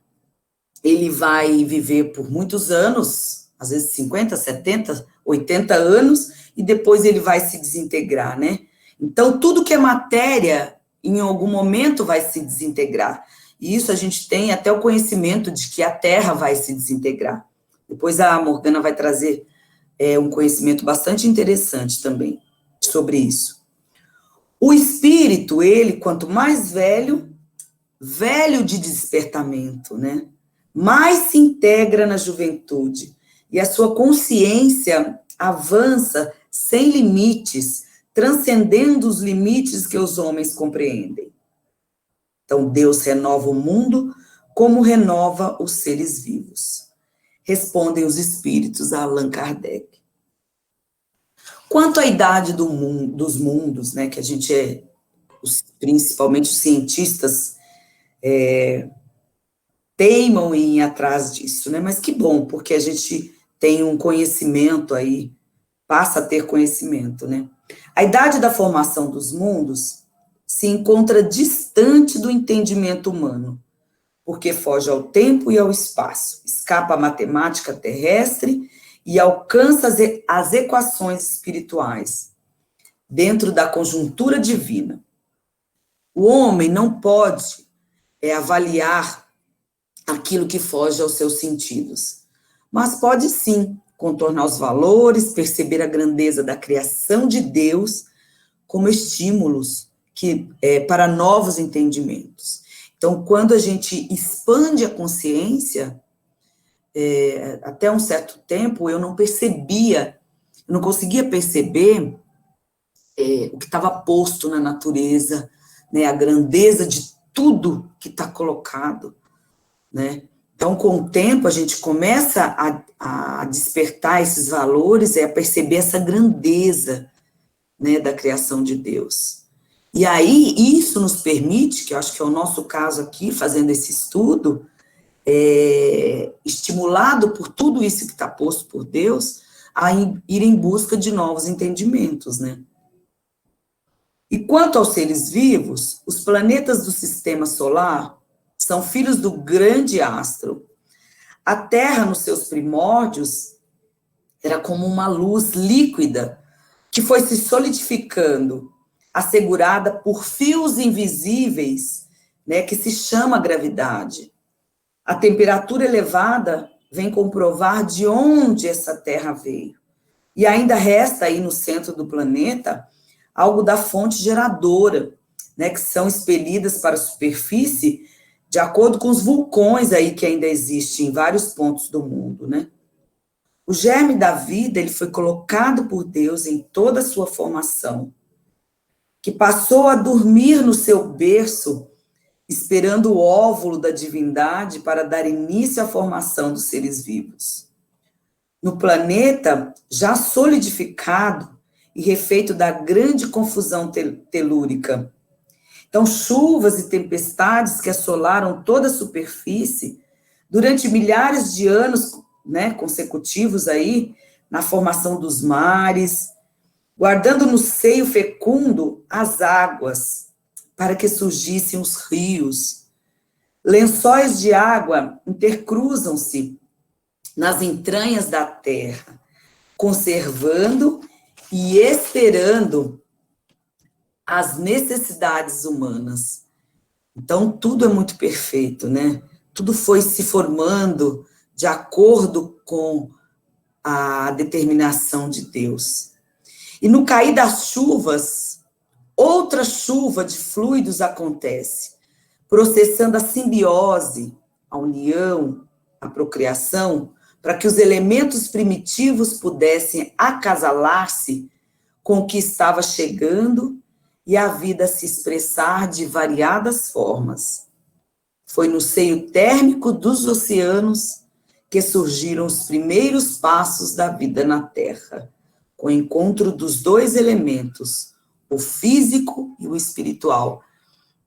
ele vai viver por muitos anos, às vezes 50, 70, 80 anos, e depois ele vai se desintegrar, né? Então, tudo que é matéria, em algum momento vai se desintegrar. E isso a gente tem até o conhecimento de que a Terra vai se desintegrar. Depois a Morgana vai trazer um conhecimento bastante interessante também sobre isso. O espírito, ele, quanto mais velho, velho de despertamento, né? Mais se integra na juventude. E a sua consciência avança sem limites, transcendendo os limites que os homens compreendem. Então, Deus renova o mundo como renova os seres vivos. Respondem os espíritos a Allan Kardec. Quanto à idade dos mundos, né, que a gente principalmente os cientistas teimam em ir atrás disso, né, mas que bom, porque a gente tem um conhecimento aí, passa a ter conhecimento, né. A idade da formação dos mundos se encontra distante do entendimento humano, porque foge ao tempo e ao espaço, escapa à matemática terrestre e alcança as equações espirituais, dentro da conjuntura divina. O homem não pode avaliar aquilo que foge aos seus sentidos, mas pode sim contornar os valores, perceber a grandeza da criação de Deus como estímulos para novos entendimentos. Então, quando a gente expande a consciência, até um certo tempo, eu não conseguia perceber o que estava posto na natureza, né, a grandeza de tudo que está colocado, né? Então, com o tempo, a gente começa a despertar esses valores, a perceber essa grandeza, né, da criação de Deus. E aí, isso nos permite, que eu acho que é o nosso caso aqui, fazendo esse estudo, estimulado por tudo isso que está posto por Deus, a ir em busca de novos entendimentos, né? E quanto aos seres vivos, os planetas do sistema solar são filhos do grande astro. A Terra, nos seus primórdios, era como uma luz líquida que foi se solidificando, assegurada por fios invisíveis, né, que se chama gravidade. A temperatura elevada vem comprovar de onde essa Terra veio. E ainda resta aí no centro do planeta algo da fonte geradora, né, que são expelidas para a superfície de acordo com os vulcões aí que ainda existem em vários pontos do mundo, né? O germe da vida, ele foi colocado por Deus em toda a sua formação, que passou a dormir no seu berço, esperando o óvulo da divindade para dar início à formação dos seres vivos. No planeta, já solidificado e refeito da grande confusão telúrica. Então, chuvas e tempestades que assolaram toda a superfície durante milhares de anos, né, consecutivos aí, na formação dos mares, guardando no seio fecundo as águas, para que surgissem os rios. Lençóis de água intercruzam-se nas entranhas da terra, conservando e esperando as necessidades humanas. Então, tudo é muito perfeito, né? Tudo foi se formando de acordo com a determinação de Deus. E no cair das chuvas, outra chuva de fluidos acontece, processando a simbiose, a união, a procriação, para que os elementos primitivos pudessem acasalar-se com o que estava chegando e a vida se expressar de variadas formas. Foi no seio térmico dos oceanos que surgiram os primeiros passos da vida na Terra, com o encontro dos dois elementos, o físico e o espiritual.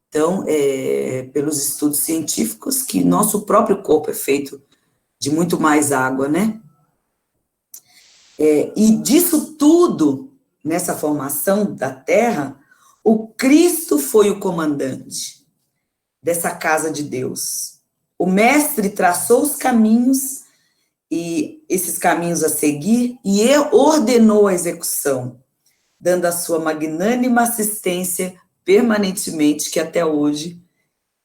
Então, pelos estudos científicos, que nosso próprio corpo é feito de muito mais água, né? E disso tudo, nessa formação da Terra, o Cristo foi o comandante dessa casa de Deus. O mestre traçou os caminhos, e esses caminhos a seguir, e ordenou a execução, dando a sua magnânima assistência permanentemente, que até hoje,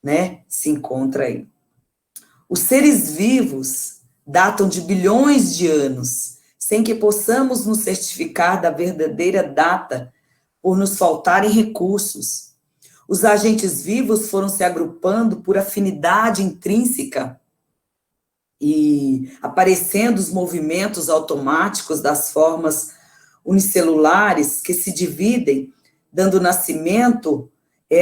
né, se encontra aí. Os seres vivos datam de bilhões de anos, sem que possamos nos certificar da verdadeira data, por nos faltarem recursos. Os agentes vivos foram se agrupando por afinidade intrínseca e aparecendo os movimentos automáticos das formas unicelulares que se dividem, dando nascimento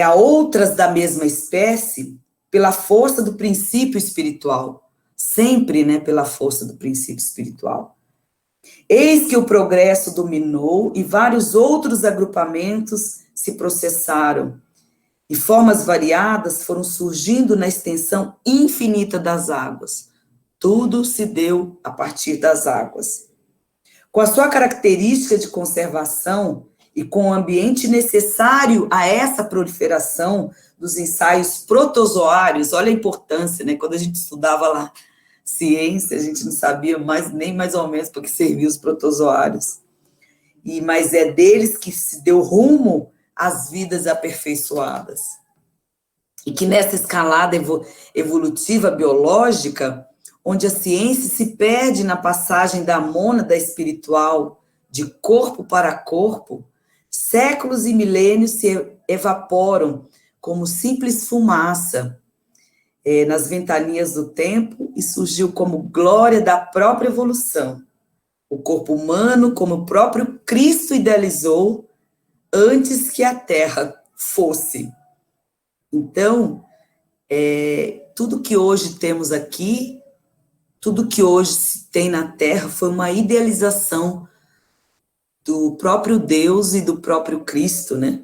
a outras da mesma espécie, pela força do princípio espiritual, sempre, né, pela força do princípio espiritual. Eis que o progresso dominou e vários outros agrupamentos se processaram, e formas variadas foram surgindo na extensão infinita das águas. Tudo se deu a partir das águas. Com a sua característica de conservação e com o ambiente necessário a essa proliferação dos ensaios protozoários, olha a importância, né? Quando a gente estudava lá ciência, a gente não sabia nem mais ou menos para que serviam os protozoários. Mas é deles que se deu rumo às vidas aperfeiçoadas. E que nessa escalada evolutiva biológica, onde a ciência se perde na passagem da mônada espiritual de corpo para corpo, séculos e milênios se evaporam como simples fumaça nas ventanias do tempo e surgiu como glória da própria evolução. O corpo humano, como o próprio Cristo idealizou, antes que a Terra fosse. Então, tudo que hoje temos aqui, tudo que hoje se tem na Terra foi uma idealização do próprio Deus e do próprio Cristo, né?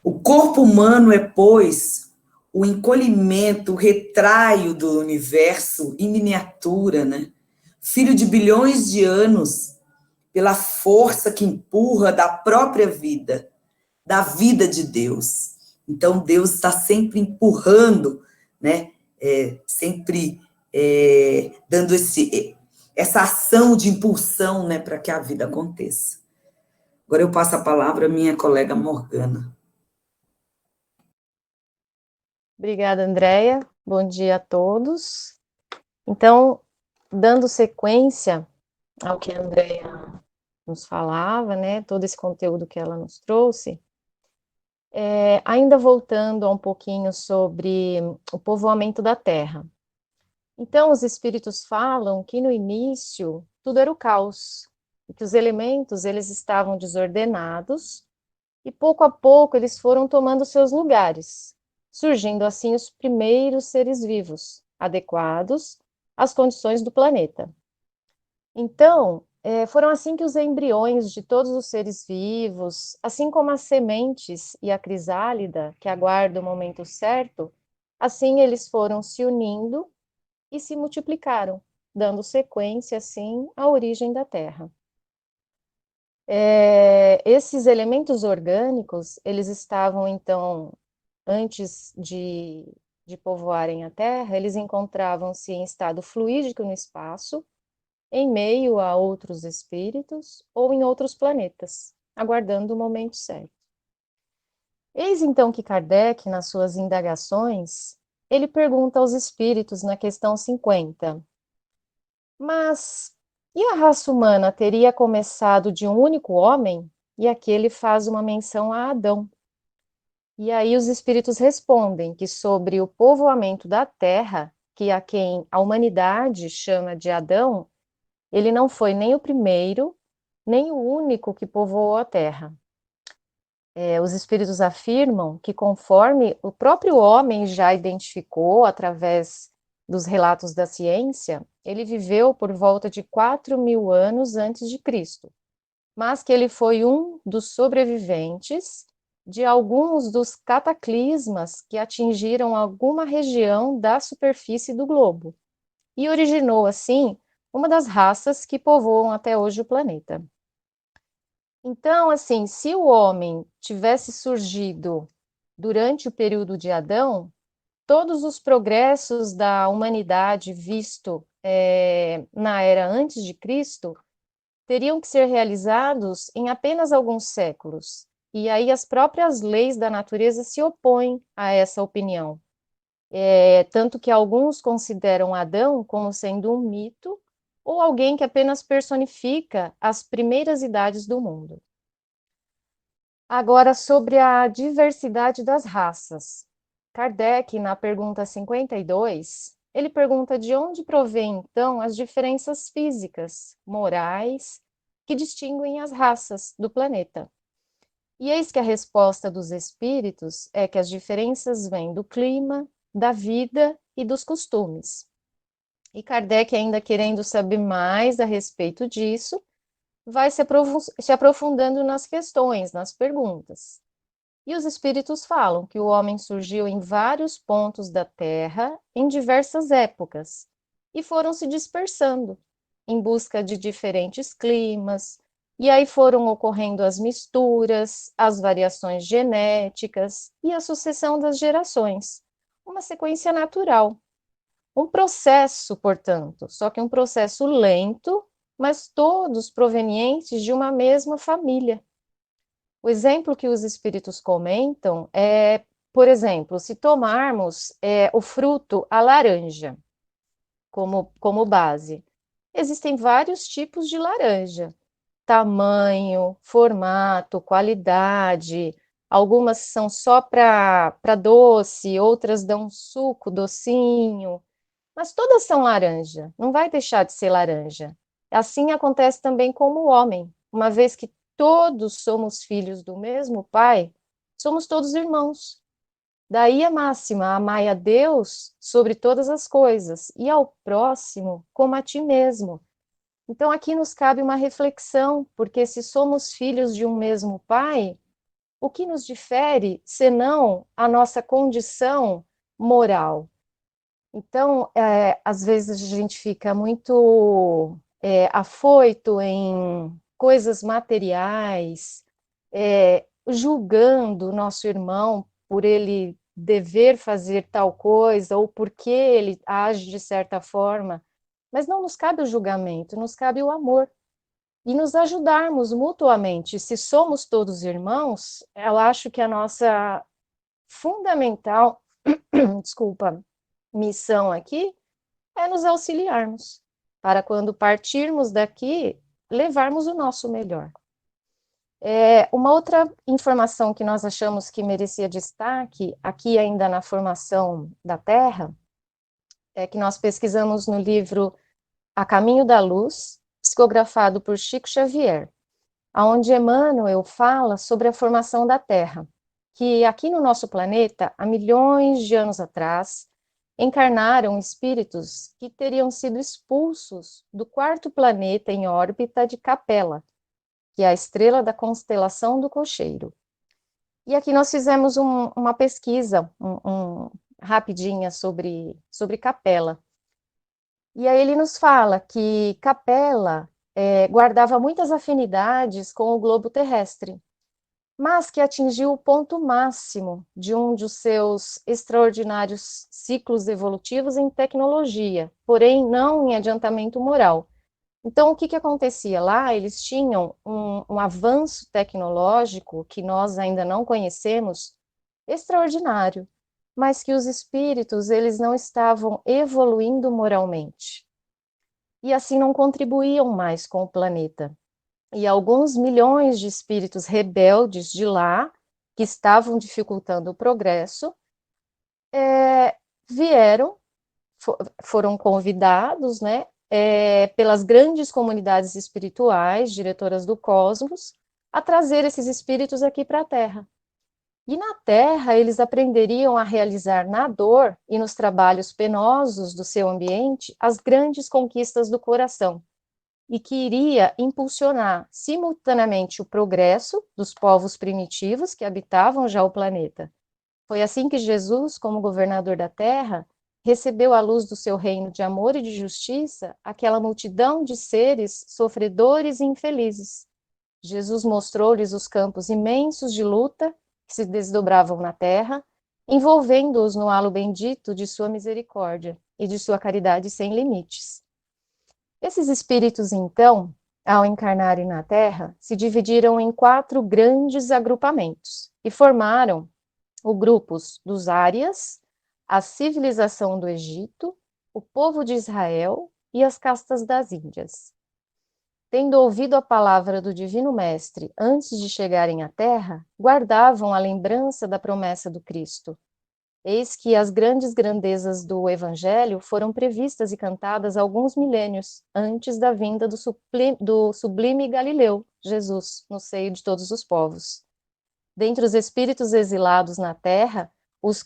O corpo humano é, pois, o encolhimento, o retraio do universo em miniatura, né? Filho de bilhões de anos, pela força que empurra da própria vida, da vida de Deus. Então, Deus está sempre empurrando, né? Sempre dando essa ação de impulsão, né, para que a vida aconteça. Agora eu passo a palavra à minha colega Morgana. Obrigada, Andréia. Bom dia a todos. Então, dando sequência ao que a Andréia nos falava, né, todo esse conteúdo que ela nos trouxe, ainda voltando um pouquinho sobre o povoamento da Terra. Então, os espíritos falam que no início tudo era o caos, e que os elementos eles estavam desordenados, e pouco a pouco eles foram tomando seus lugares, surgindo assim os primeiros seres vivos, adequados às condições do planeta. Então, foram assim que os embriões de todos os seres vivos, assim como as sementes e a crisálida, que aguarda o momento certo, assim eles foram se unindo e se multiplicaram, dando sequência, assim, à origem da Terra. Esses elementos orgânicos, eles estavam, então, antes de povoarem a Terra, eles encontravam-se em estado fluídico no espaço, em meio a outros espíritos ou em outros planetas, aguardando o momento certo. Eis então que Kardec, nas suas indagações, ele pergunta aos espíritos na questão 50, mas e a raça humana teria começado de um único homem? E aqui ele faz uma menção a Adão. E aí os espíritos respondem que sobre o povoamento da Terra, que a quem a humanidade chama de Adão, ele não foi nem o primeiro nem o único que povoou a Terra. Os espíritos afirmam que, conforme o próprio homem já identificou através dos relatos da ciência, ele viveu por volta de 4.000 anos antes de Cristo, mas que ele foi um dos sobreviventes de alguns dos cataclismas que atingiram alguma região da superfície do globo, e originou, assim, uma das raças que povoam até hoje o planeta. Então, assim, se o homem tivesse surgido durante o período de Adão, todos os progressos da humanidade visto na era antes de Cristo teriam que ser realizados em apenas alguns séculos. E aí as próprias leis da natureza se opõem a essa opinião. Tanto que alguns consideram Adão como sendo um mito ou alguém que apenas personifica as primeiras idades do mundo. Agora, sobre a diversidade das raças. Kardec, na pergunta 52, ele pergunta de onde provém, então, as diferenças físicas, morais, que distinguem as raças do planeta. E eis que a resposta dos espíritos é que as diferenças vêm do clima, da vida e dos costumes. E Kardec, ainda querendo saber mais a respeito disso, vai se aprofundando nas questões, nas perguntas. E os espíritos falam que o homem surgiu em vários pontos da Terra, em diversas épocas, e foram se dispersando, em busca de diferentes climas, e aí foram ocorrendo as misturas, as variações genéticas e a sucessão das gerações, uma sequência natural. Um processo, portanto, só que um processo lento, mas todos provenientes de uma mesma família. O exemplo que os espíritos comentam é, por exemplo, se tomarmos o fruto, a laranja, como base, existem vários tipos de laranja, tamanho, formato, qualidade, algumas são só para doce, outras dão suco docinho, mas todas são laranja, não vai deixar de ser laranja. Assim acontece também com o homem, uma vez que todos somos filhos do mesmo pai, somos todos irmãos. Daí a máxima, amai a Deus sobre todas as coisas, e ao próximo como a ti mesmo. Então aqui nos cabe uma reflexão, porque se somos filhos de um mesmo pai, o que nos difere, senão a nossa condição moral? Então, às vezes a gente fica muito afoito em coisas materiais, julgando o nosso irmão por ele dever fazer tal coisa, ou porque ele age de certa forma, mas não nos cabe o julgamento, nos cabe o amor, e nos ajudarmos mutuamente. Se somos todos irmãos, eu acho que a nossa fundamental, desculpa, missão aqui é nos auxiliarmos, para quando partirmos daqui, levarmos o nosso melhor. Uma outra informação que nós achamos que merecia destaque, aqui ainda na formação da Terra, é que nós pesquisamos no livro A Caminho da Luz, psicografado por Chico Xavier, onde Emmanuel fala sobre a formação da Terra, que aqui no nosso planeta, há milhões de anos atrás, encarnaram espíritos que teriam sido expulsos do quarto planeta em órbita de Capela, que é a estrela da constelação do Cocheiro. E aqui nós fizemos uma pesquisa rapidinha sobre Capela. E aí ele nos fala que Capela guardava muitas afinidades com o globo terrestre, mas que atingiu o ponto máximo de um dos seus extraordinários ciclos evolutivos em tecnologia, porém não em adiantamento moral. Então, o que acontecia lá? Eles tinham um avanço tecnológico que nós ainda não conhecemos, extraordinário, mas que os espíritos, eles não estavam evoluindo moralmente. E assim não contribuíam mais com o planeta. E alguns milhões de espíritos rebeldes de lá, que estavam dificultando o progresso, vieram, foram convidados, né, pelas grandes comunidades espirituais, diretoras do cosmos, a trazer esses espíritos aqui para a Terra. E na Terra, eles aprenderiam a realizar na dor e nos trabalhos penosos do seu ambiente as grandes conquistas do coração, e que iria impulsionar simultaneamente o progresso dos povos primitivos que habitavam já o planeta. Foi assim que Jesus, como governador da Terra, recebeu à luz do seu reino de amor e de justiça aquela multidão de seres sofredores e infelizes. Jesus mostrou-lhes os campos imensos de luta que se desdobravam na terra, envolvendo-os no halo bendito de sua misericórdia e de sua caridade sem limites. Esses espíritos, então, ao encarnarem na Terra, se dividiram em 4 grandes agrupamentos e formaram os grupos dos Árias, a civilização do Egito, o povo de Israel e as castas das Índias. Tendo ouvido a palavra do Divino Mestre antes de chegarem à Terra, guardavam a lembrança da promessa do Cristo. Eis que as grandes grandezas do Evangelho foram previstas e cantadas alguns milênios antes da vinda do sublime Galileu, Jesus, no seio de todos os povos. Dentre os espíritos exilados na Terra, os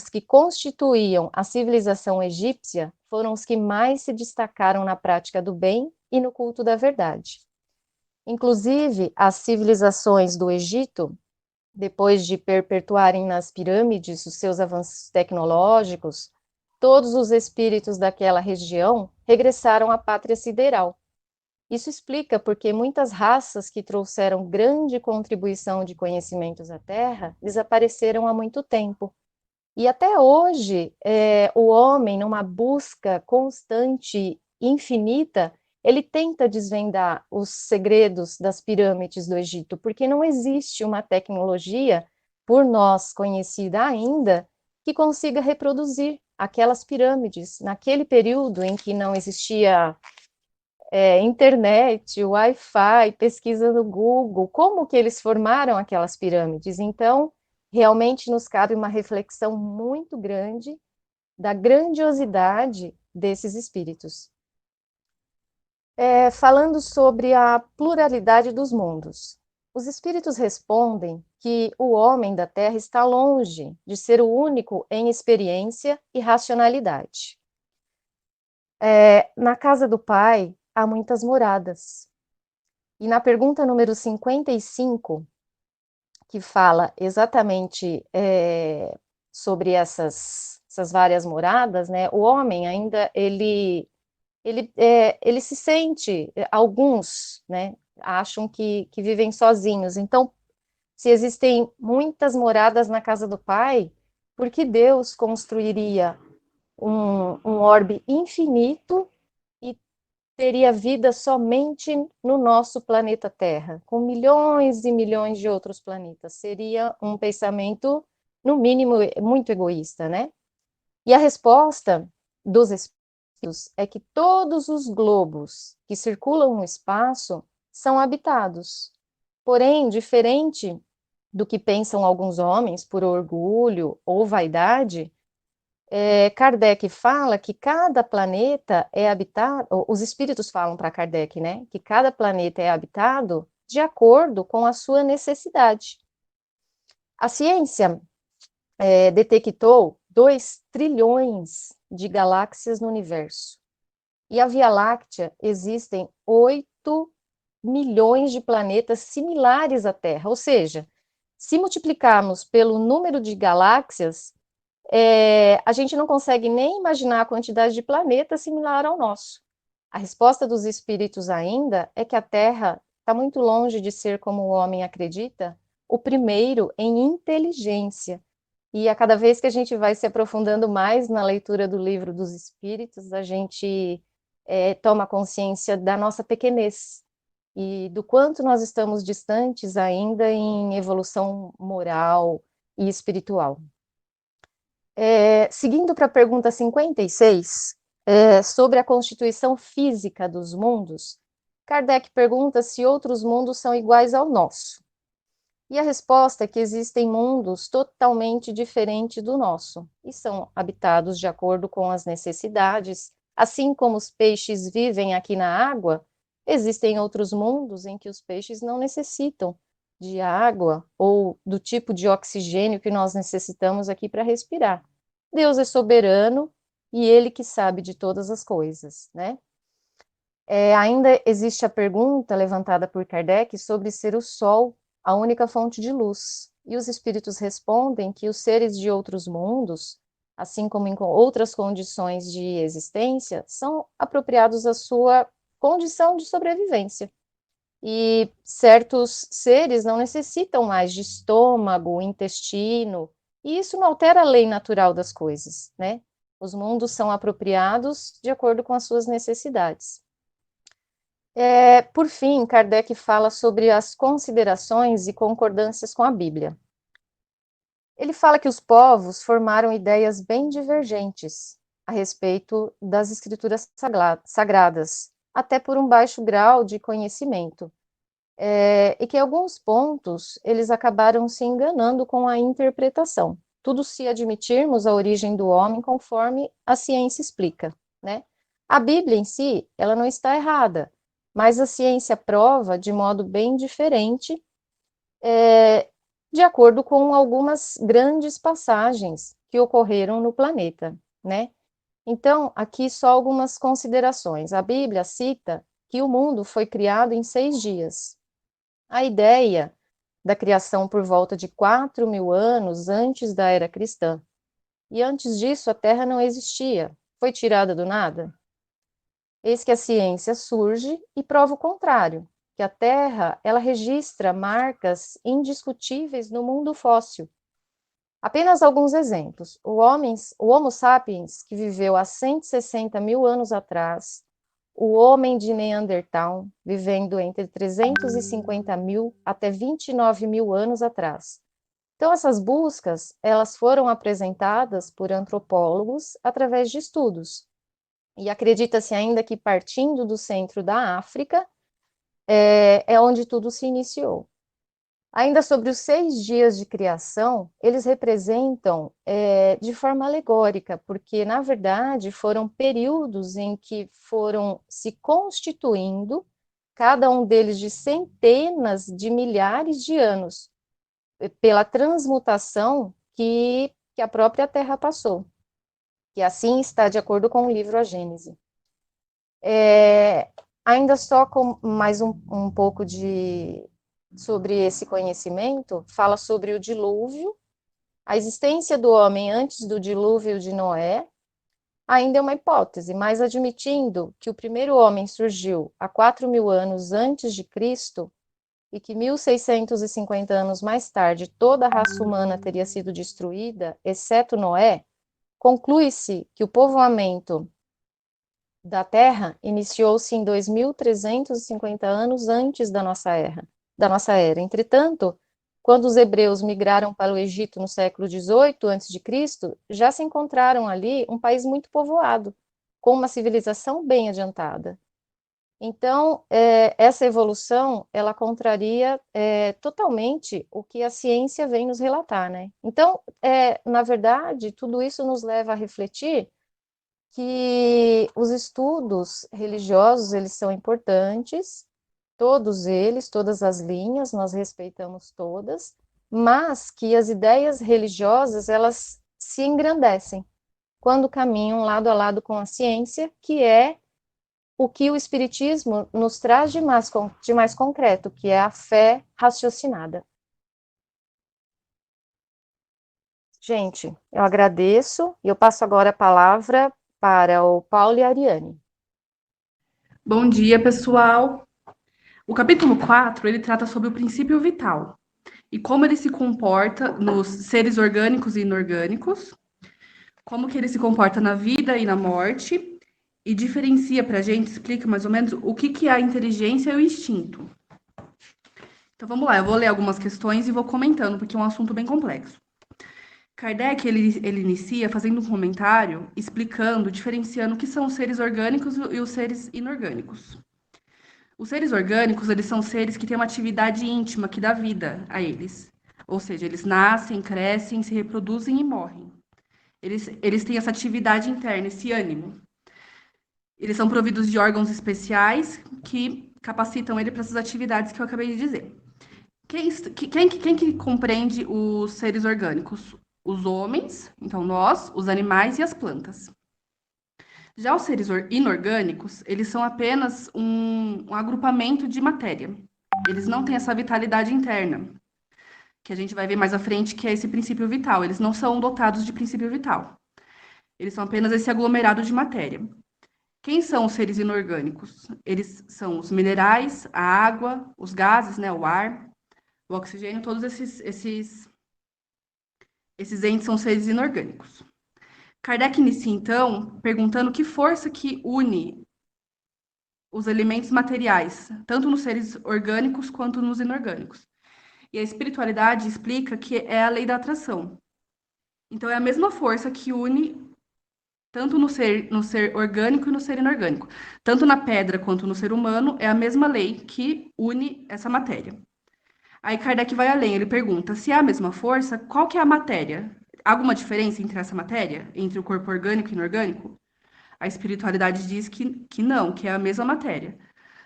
que constituíam a civilização egípcia foram os que mais se destacaram na prática do bem e no culto da verdade. Inclusive, as civilizações do Egito, depois de perpetuarem nas pirâmides os seus avanços tecnológicos, todos os espíritos daquela região regressaram à pátria sideral. Isso explica porque muitas raças que trouxeram grande contribuição de conhecimentos à Terra desapareceram há muito tempo. E até hoje, o homem, numa busca constante, infinita, ele tenta desvendar os segredos das pirâmides do Egito, porque não existe uma tecnologia, por nós conhecida ainda, que consiga reproduzir aquelas pirâmides, naquele período em que não existia internet, Wi-Fi, pesquisa no Google, como que eles formaram aquelas pirâmides? Então, realmente nos cabe uma reflexão muito grande da grandiosidade desses espíritos. Falando sobre a pluralidade dos mundos. Os espíritos respondem que o homem da Terra está longe de ser o único em experiência e racionalidade. Na casa do Pai há muitas moradas. E na pergunta número 55, que fala exatamente sobre essas várias moradas, né, o homem ainda, ele se sente, alguns, né, acham que vivem sozinhos. Então, se existem muitas moradas na casa do Pai, por que Deus construiria um orbe infinito e teria vida somente no nosso planeta Terra, com milhões e milhões de outros planetas? Seria um pensamento, no mínimo, muito egoísta, né? E a resposta dos espíritos é que todos os globos que circulam no espaço são habitados. Porém, diferente do que pensam alguns homens por orgulho ou vaidade, Kardec fala que cada planeta é habitado, os espíritos falam para Kardec, né, que cada planeta é habitado de acordo com a sua necessidade. A ciência detectou 2 trilhões de galáxias no universo. E a Via Láctea existem 8 milhões de planetas similares à Terra. Ou seja, se multiplicarmos pelo número de galáxias, a gente não consegue nem imaginar a quantidade de planetas similar ao nosso. A resposta dos espíritos ainda é que a Terra está muito longe de ser, como o homem acredita, o primeiro em inteligência. E a cada vez que a gente vai se aprofundando mais na leitura do Livro dos Espíritos, a gente toma consciência da nossa pequenez e do quanto nós estamos distantes ainda em evolução moral e espiritual. Seguindo para a pergunta 56, sobre a constituição física dos mundos, Kardec pergunta se outros mundos são iguais ao nosso. E a resposta é que existem mundos totalmente diferentes do nosso, e são habitados de acordo com as necessidades Assim como os peixes vivem aqui na água, existem outros mundos em que os peixes não necessitam de água ou do tipo de oxigênio que nós necessitamos aqui para respirar. Deus é soberano e Ele que sabe de todas as coisas, né? Ainda existe a pergunta levantada por Kardec sobre ser o Sol a única fonte de luz. E os espíritos respondem que os seres de outros mundos, assim como em outras condições de existência, são apropriados à sua condição de sobrevivência. E certos seres não necessitam mais de estômago, intestino, e isso não altera a lei natural das coisas, né? Os mundos são apropriados de acordo com as suas necessidades. Por fim, Kardec fala sobre as considerações e concordâncias com a Bíblia. Ele fala que os povos formaram ideias bem divergentes a respeito das escrituras sagradas, até por um baixo grau de conhecimento, e que em alguns pontos eles acabaram se enganando com a interpretação. Tudo se admitirmos a origem do homem conforme a ciência explica, né? A Bíblia em si, ela não está errada, mas a ciência prova de modo bem diferente, de acordo com algumas grandes passagens que ocorreram no planeta, né? Então, aqui só algumas considerações. A Bíblia cita que o mundo foi criado em 6 dias. A ideia da criação por volta de 4.000 anos antes da era cristã. E antes disso, a Terra não existia. Foi tirada do nada? Eis que a ciência surge e prova o contrário, que a Terra, ela registra marcas indiscutíveis no mundo fóssil. Apenas alguns exemplos. O Homo sapiens, que viveu há 160.000 anos atrás, o homem de Neandertal, vivendo entre 350.000 até 29.000 anos atrás. Então, essas buscas, elas foram apresentadas por antropólogos através de estudos. E acredita-se ainda que partindo do centro da África, é onde tudo se iniciou. Ainda sobre os 6 dias de criação, eles representam de forma alegórica, porque, na verdade, foram períodos em que foram se constituindo, cada um deles de centenas de milhares de anos, pela transmutação que a própria Terra passou. E assim está de acordo com o livro A Gênese. Ainda só com mais um pouco sobre esse conhecimento, fala sobre o dilúvio, a existência do homem antes do dilúvio de Noé, ainda é uma hipótese, mas admitindo que o primeiro homem surgiu há 4.000 anos antes de Cristo, e que 1.650 anos mais tarde toda a raça humana teria sido destruída, exceto Noé, conclui-se que o povoamento da Terra iniciou-se em 2.350 anos antes da nossa era. Entretanto, quando os hebreus migraram para o Egito no século XVIII a.C., já se encontraram ali um país muito povoado, com uma civilização bem adiantada. Então, essa evolução, ela contraria totalmente o que a ciência vem nos relatar, né? Então, na verdade, tudo isso nos leva a refletir que os estudos religiosos, eles são importantes, todos eles, todas as linhas, nós respeitamos todas, mas que as ideias religiosas, elas se engrandecem quando caminham lado a lado com a ciência, que é o que o Espiritismo nos traz de mais concreto, que é a fé raciocinada. Gente, eu agradeço e eu passo agora a palavra para o Paulo e a Ariane. Bom dia, pessoal. O capítulo 4, ele trata sobre o princípio vital e como ele se comporta nos seres orgânicos e inorgânicos, como que ele se comporta na vida e na morte, e diferencia para a gente, explica mais ou menos o que é a inteligência e o instinto. Então, vamos lá, eu vou ler algumas questões e vou comentando, porque é um assunto bem complexo. Kardec, ele inicia fazendo um comentário, explicando, diferenciando o que são os seres orgânicos e os seres inorgânicos. Os seres orgânicos, eles são seres que têm uma atividade íntima que dá vida a eles. Ou seja, eles nascem, crescem, se reproduzem e morrem. Eles têm essa atividade interna, esse ânimo. Eles são providos de órgãos especiais que capacitam ele para essas atividades que eu acabei de dizer. Quem que compreende os seres orgânicos? Os homens, então nós, os animais e as plantas. Já os seres inorgânicos, eles são apenas um agrupamento de matéria. Eles não têm essa vitalidade interna, que a gente vai ver mais à frente, que é esse princípio vital. Eles não são dotados de princípio vital. Eles são apenas esse aglomerado de matéria. Quem são os seres inorgânicos? Eles são os minerais, a água, os gases, né, o ar, o oxigênio, todos esses entes são seres inorgânicos. Kardec inicia, então, perguntando que força que une os elementos materiais, tanto nos seres orgânicos quanto nos inorgânicos. E a espiritualidade explica que é a lei da atração. Então, é a mesma força que une tanto no ser orgânico e no ser inorgânico. Tanto na pedra quanto no ser humano, é a mesma lei que une essa matéria. Aí Kardec vai além, ele pergunta, se há a mesma força, qual que é a matéria? Há alguma diferença entre essa matéria? Entre o corpo orgânico e inorgânico? A espiritualidade diz que não, que é a mesma matéria.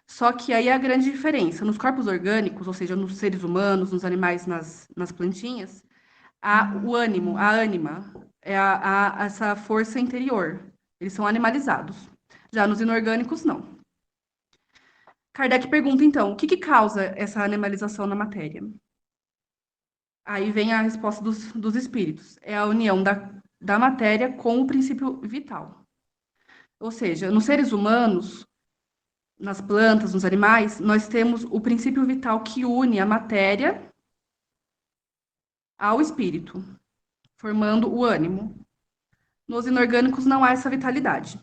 Só que aí é a grande diferença. Nos corpos orgânicos, ou seja, nos seres humanos, nos animais, nas plantinhas, há o ânimo, a ânima, é essa força interior. Eles são animalizados. Já nos inorgânicos, não. Kardec pergunta, então, o que causa essa animalização na matéria? Aí vem a resposta dos espíritos. É a união da matéria com o princípio vital. Ou seja, nos seres humanos, nas plantas, nos animais, nós temos o princípio vital que une a matéria ao espírito, formando o ânimo. Nos inorgânicos não há essa vitalidade.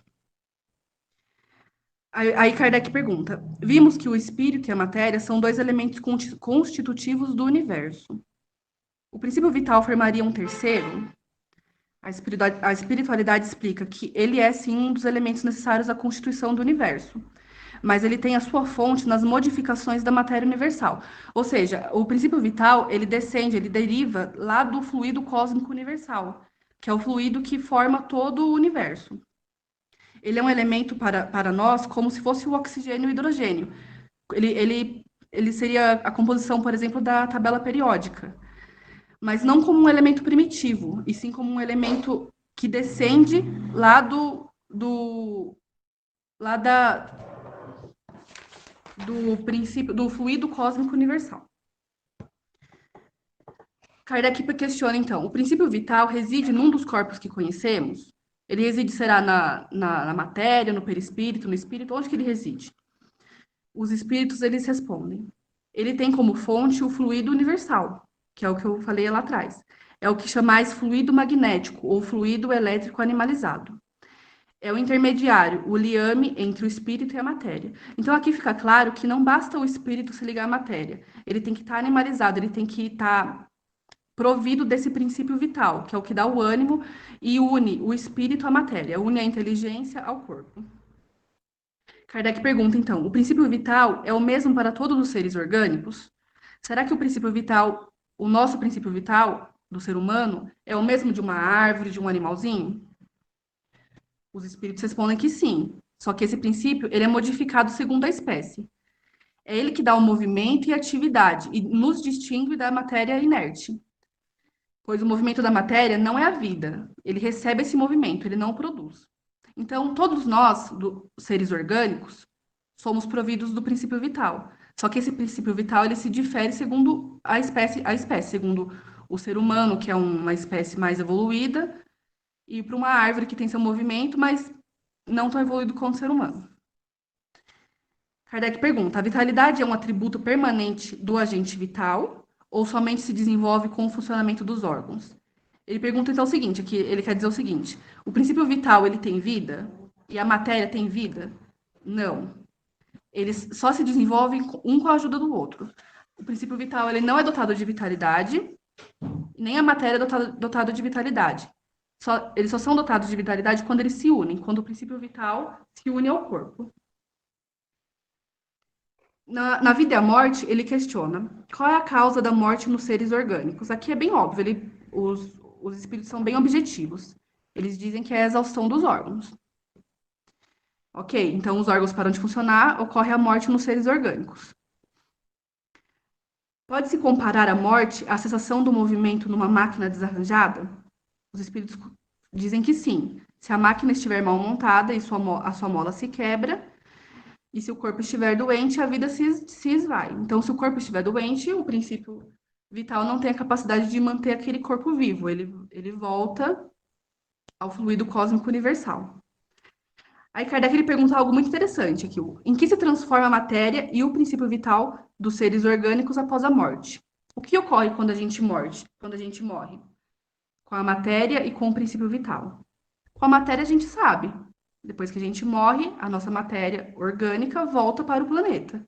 Aí Kardec pergunta, vimos que o espírito e a matéria são dois elementos constitutivos do universo. O princípio vital formaria um terceiro? A espiritualidade explica que ele é, sim, um dos elementos necessários à constituição do universo, mas ele tem a sua fonte nas modificações da matéria universal. Ou seja, o princípio vital, ele descende, ele deriva lá do fluido cósmico universal, que é o fluido que forma todo o universo. Ele é um elemento para nós como se fosse o oxigênio e o hidrogênio. Ele seria a composição, por exemplo, da tabela periódica, mas não como um elemento primitivo, e sim como um elemento que descende lá do princípio do fluido cósmico universal. Kardec questiona, então, o princípio vital reside num dos corpos que conhecemos? Ele reside, será na matéria, no perispírito, no espírito? Onde que ele reside? Os espíritos, eles respondem. Ele tem como fonte o fluido universal, que é o que eu falei lá atrás. É o que chamais fluido magnético, ou fluido elétrico animalizado. É o intermediário, o liame entre o espírito e a matéria. Então, aqui fica claro que não basta o espírito se ligar à matéria. Ele tem que estar animalizado, ele tem que estar provido desse princípio vital, que é o que dá o ânimo e une o espírito à matéria, une a inteligência ao corpo. Kardec pergunta, então, o princípio vital é o mesmo para todos os seres orgânicos? Será que o princípio vital, o nosso princípio vital do ser humano, é o mesmo de uma árvore, de um animalzinho? Os espíritos respondem que sim, só que esse princípio ele é modificado segundo a espécie. É ele que dá o movimento e a atividade e nos distingue da matéria inerte. Pois o movimento da matéria não é a vida, ele recebe esse movimento, ele não o produz. Então, todos nós, seres orgânicos, somos providos do princípio vital. Só que esse princípio vital, ele se difere segundo a espécie, segundo o ser humano, que é uma espécie mais evoluída, e para uma árvore que tem seu movimento, mas não tão evoluído quanto o ser humano. Kardec pergunta, a vitalidade é um atributo permanente do agente vital ou somente se desenvolve com o funcionamento dos órgãos? Ele pergunta então o seguinte, aqui ele quer dizer o seguinte, o princípio vital ele tem vida e a matéria tem vida? Não. Eles só se desenvolvem um com a ajuda do outro. O princípio vital ele não é dotado de vitalidade, nem a matéria é dotada de vitalidade. Eles só são dotados de vitalidade quando eles se unem, quando o princípio vital se une ao corpo. Na vida e a morte, ele questiona qual é a causa da morte nos seres orgânicos. Aqui é bem óbvio, os espíritos são bem objetivos. Eles dizem que é a exaustão dos órgãos. Ok, então os órgãos param de funcionar, ocorre a morte nos seres orgânicos. Pode-se comparar a morte à cessação do movimento numa máquina desarranjada? Os espíritos dizem que sim. Se a máquina estiver mal montada e a sua mola se quebra, e se o corpo estiver doente, a vida se esvai. Então, se o corpo estiver doente, o princípio vital não tem a capacidade de manter aquele corpo vivo. Ele volta ao fluido cósmico universal. Aí Kardec ele pergunta algo muito interessante aqui. Em que se transforma a matéria e o princípio vital dos seres orgânicos após a morte? O que ocorre quando a gente morre? Com a matéria e com o princípio vital. Com a matéria a gente sabe. Depois que a gente morre, a nossa matéria orgânica volta para o planeta.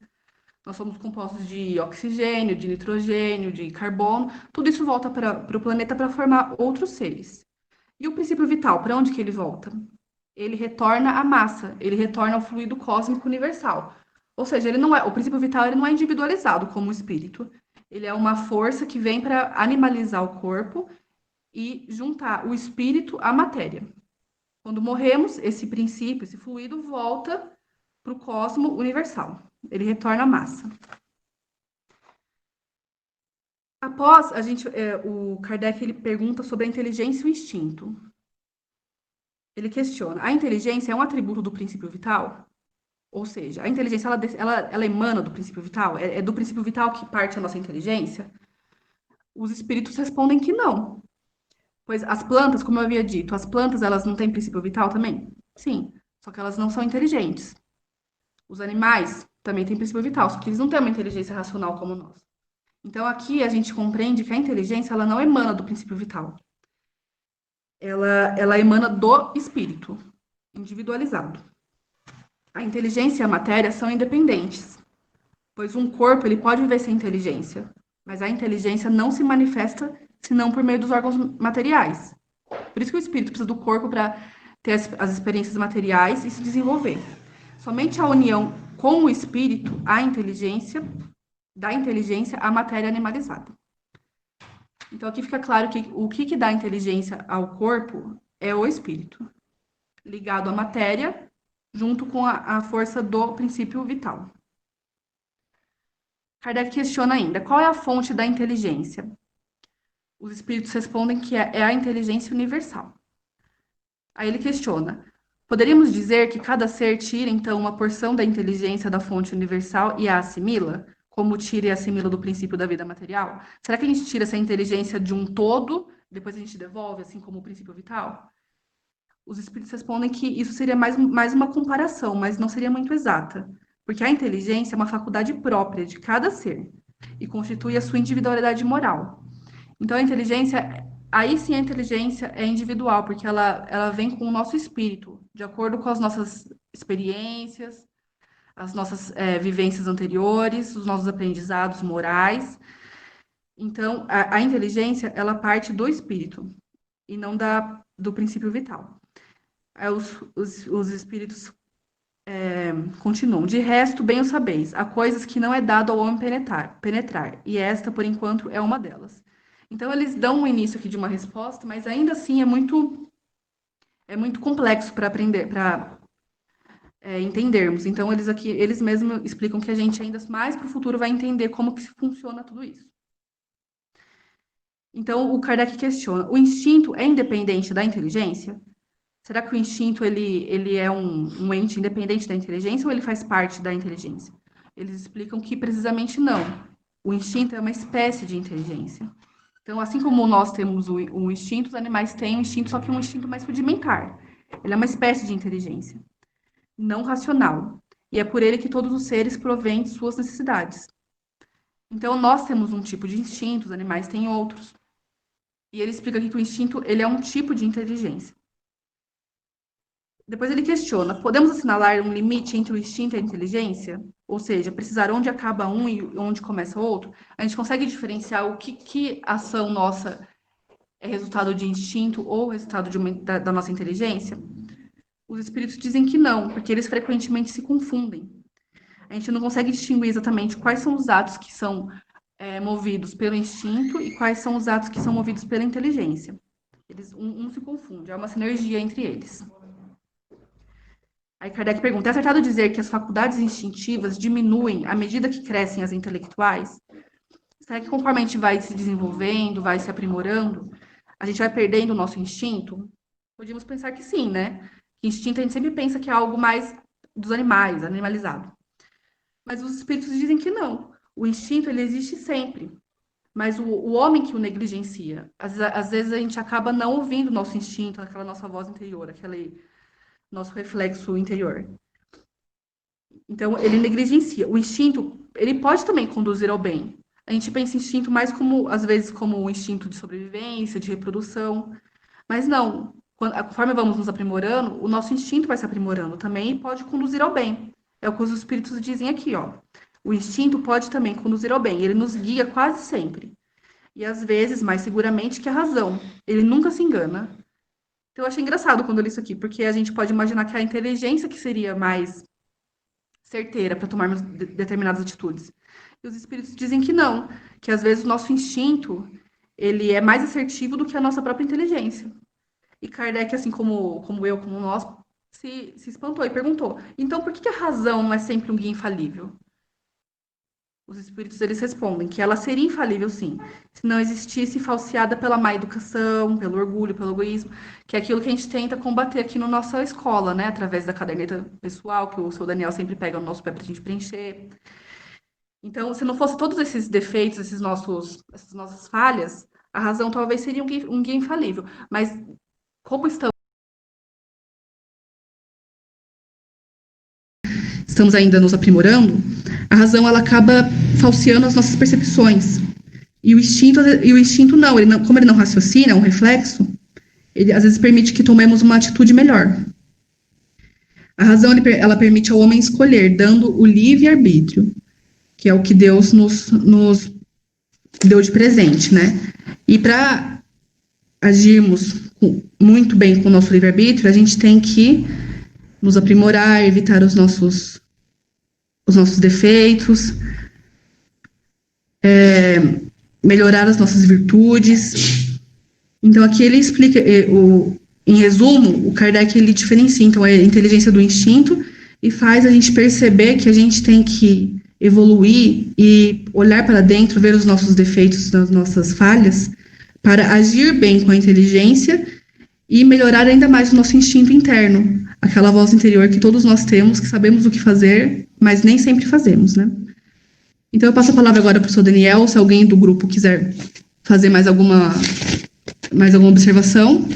Nós somos compostos de oxigênio, de nitrogênio, de carbono. Tudo isso volta para o planeta para formar outros seres. E o princípio vital, para onde que ele volta? Ele retorna à massa, ele retorna ao fluido cósmico universal. Ou seja, o princípio vital ele não é individualizado como o espírito. Ele é uma força que vem para animalizar o corpo e juntar o espírito à matéria. Quando morremos, esse princípio, esse fluido, volta para o cosmo universal. Ele retorna à massa. Após, o Kardec ele pergunta sobre a inteligência e o instinto. Ele questiona, a inteligência é um atributo do princípio vital? Ou seja, a inteligência, ela emana do princípio vital? É do princípio vital que parte a nossa inteligência? Os espíritos respondem que não. Pois as plantas, como eu havia dito, as plantas, elas não têm princípio vital também? Sim, só que elas não são inteligentes. Os animais também têm princípio vital, só que eles não têm uma inteligência racional como nós. Então, aqui a gente compreende que a inteligência, ela não emana do princípio vital. Ela emana do espírito, individualizado. A inteligência e a matéria são independentes, pois um corpo ele pode viver sem inteligência, mas a inteligência não se manifesta senão por meio dos órgãos materiais. Por isso que o espírito precisa do corpo para ter as experiências materiais e se desenvolver. Somente a união com o espírito, dá inteligência à matéria animalizada. Então, aqui fica claro que o que dá inteligência ao corpo é o espírito, ligado à matéria, junto com a força do princípio vital. Kardec questiona ainda, qual é a fonte da inteligência? Os espíritos respondem que é a inteligência universal. Aí ele questiona, poderíamos dizer que cada ser tira, então, uma porção da inteligência da fonte universal e a assimila? Como tira e assimila do princípio da vida material? Será que a gente tira essa inteligência de um todo, depois a gente devolve, assim como o princípio vital? Os espíritos respondem que isso seria mais uma comparação, mas não seria muito exata, porque a inteligência é uma faculdade própria de cada ser e constitui a sua individualidade moral. Então, a inteligência, aí sim a inteligência é individual, porque ela vem com o nosso espírito, de acordo com as nossas experiências, as nossas vivências anteriores, os nossos aprendizados morais. Então, a inteligência, ela parte do espírito e não do princípio vital. Aí os espíritos continuam. De resto, bem o sabeis, há coisas que não é dado ao homem penetrar, e esta, por enquanto, é uma delas. Então, eles dão um início aqui de uma resposta, mas ainda assim é muito complexo para aprender, para entendermos. Então, eles mesmos explicam que a gente ainda mais para o futuro vai entender como que funciona tudo isso. Então, o Kardec questiona, o instinto é independente da inteligência? Será que o instinto ele é um ente independente da inteligência ou ele faz parte da inteligência? Eles explicam que precisamente não. O instinto é uma espécie de inteligência. Então, assim como nós temos o instinto, os animais têm um instinto, só que um instinto mais rudimentar. Ele é uma espécie de inteligência, não racional. E é por ele que todos os seres provêm de suas necessidades. Então, nós temos um tipo de instinto, os animais têm outros. E ele explica aqui que o instinto ele é um tipo de inteligência. Depois ele questiona, podemos assinalar um limite entre o instinto e a inteligência? Ou seja, precisar onde acaba um e onde começa o outro? A gente consegue diferenciar o que ação nossa é resultado de instinto ou resultado da nossa inteligência? Os espíritos dizem que não, porque eles frequentemente se confundem. A gente não consegue distinguir exatamente quais são os atos que são movidos pelo instinto e quais são os atos que são movidos pela inteligência. Um se confunde, há uma sinergia entre eles. Aí Kardec pergunta: é acertado dizer que as faculdades instintivas diminuem à medida que crescem as intelectuais? Será que conforme a gente vai se desenvolvendo, vai se aprimorando, a gente vai perdendo o nosso instinto? Podíamos pensar que sim, né? Que instinto a gente sempre pensa que é algo mais dos animais, animalizado. Mas os espíritos dizem que não. O instinto, ele existe sempre. Mas o homem que o negligencia. Às vezes a gente acaba não ouvindo o nosso instinto, aquela nossa voz interior, aquele nosso reflexo interior. Então, ele negligencia. O instinto, ele pode também conduzir ao bem. A gente pensa em instinto mais como, às vezes, como um instinto de sobrevivência, de reprodução. Mas não. Conforme vamos nos aprimorando, o nosso instinto vai se aprimorando também e pode conduzir ao bem. É o que os espíritos dizem aqui, ó. O instinto pode também conduzir ao bem. Ele nos guia quase sempre. E às vezes, mais seguramente, que a razão. Ele nunca se engana. Então, eu achei engraçado quando eu li isso aqui, porque a gente pode imaginar que a inteligência que seria mais certeira para tomarmos determinadas atitudes. E os espíritos dizem que não, que às vezes o nosso instinto, ele é mais assertivo do que a nossa própria inteligência. E Kardec, assim como eu, como nós, se espantou e perguntou: então por que a razão não é sempre um guia infalível? Os espíritos, eles respondem que ela seria infalível, sim, se não existisse falseada pela má educação, pelo orgulho, pelo egoísmo, que é aquilo que a gente tenta combater aqui na nossa escola, né, através da caderneta pessoal, que o seu Daniel sempre pega no nosso pé para a gente preencher. Então, se não fosse todos esses defeitos, essas nossas falhas, a razão talvez seria um guia infalível. Mas, como estamos ainda nos aprimorando, a razão, ela acaba falseando as nossas percepções. E o instinto não, como ele não raciocina, é um reflexo, ele às vezes permite que tomemos uma atitude melhor. A razão, ela permite ao homem escolher, dando o livre-arbítrio, que é o que Deus nos deu de presente, né? E para agirmos muito bem com o nosso livre-arbítrio, a gente tem que nos aprimorar, evitar os nossos defeitos, melhorar as nossas virtudes. Então, aqui ele explica, em resumo, o Kardec, ele diferencia, então, a inteligência do instinto e faz a gente perceber que a gente tem que evoluir e olhar para dentro, ver os nossos defeitos, as nossas falhas, para agir bem com a inteligência e melhorar ainda mais o nosso instinto interno, aquela voz interior que todos nós temos, que sabemos o que fazer, mas nem sempre fazemos, né? Então, eu passo a palavra agora para o seu Daniel, se alguém do grupo quiser fazer mais alguma observação.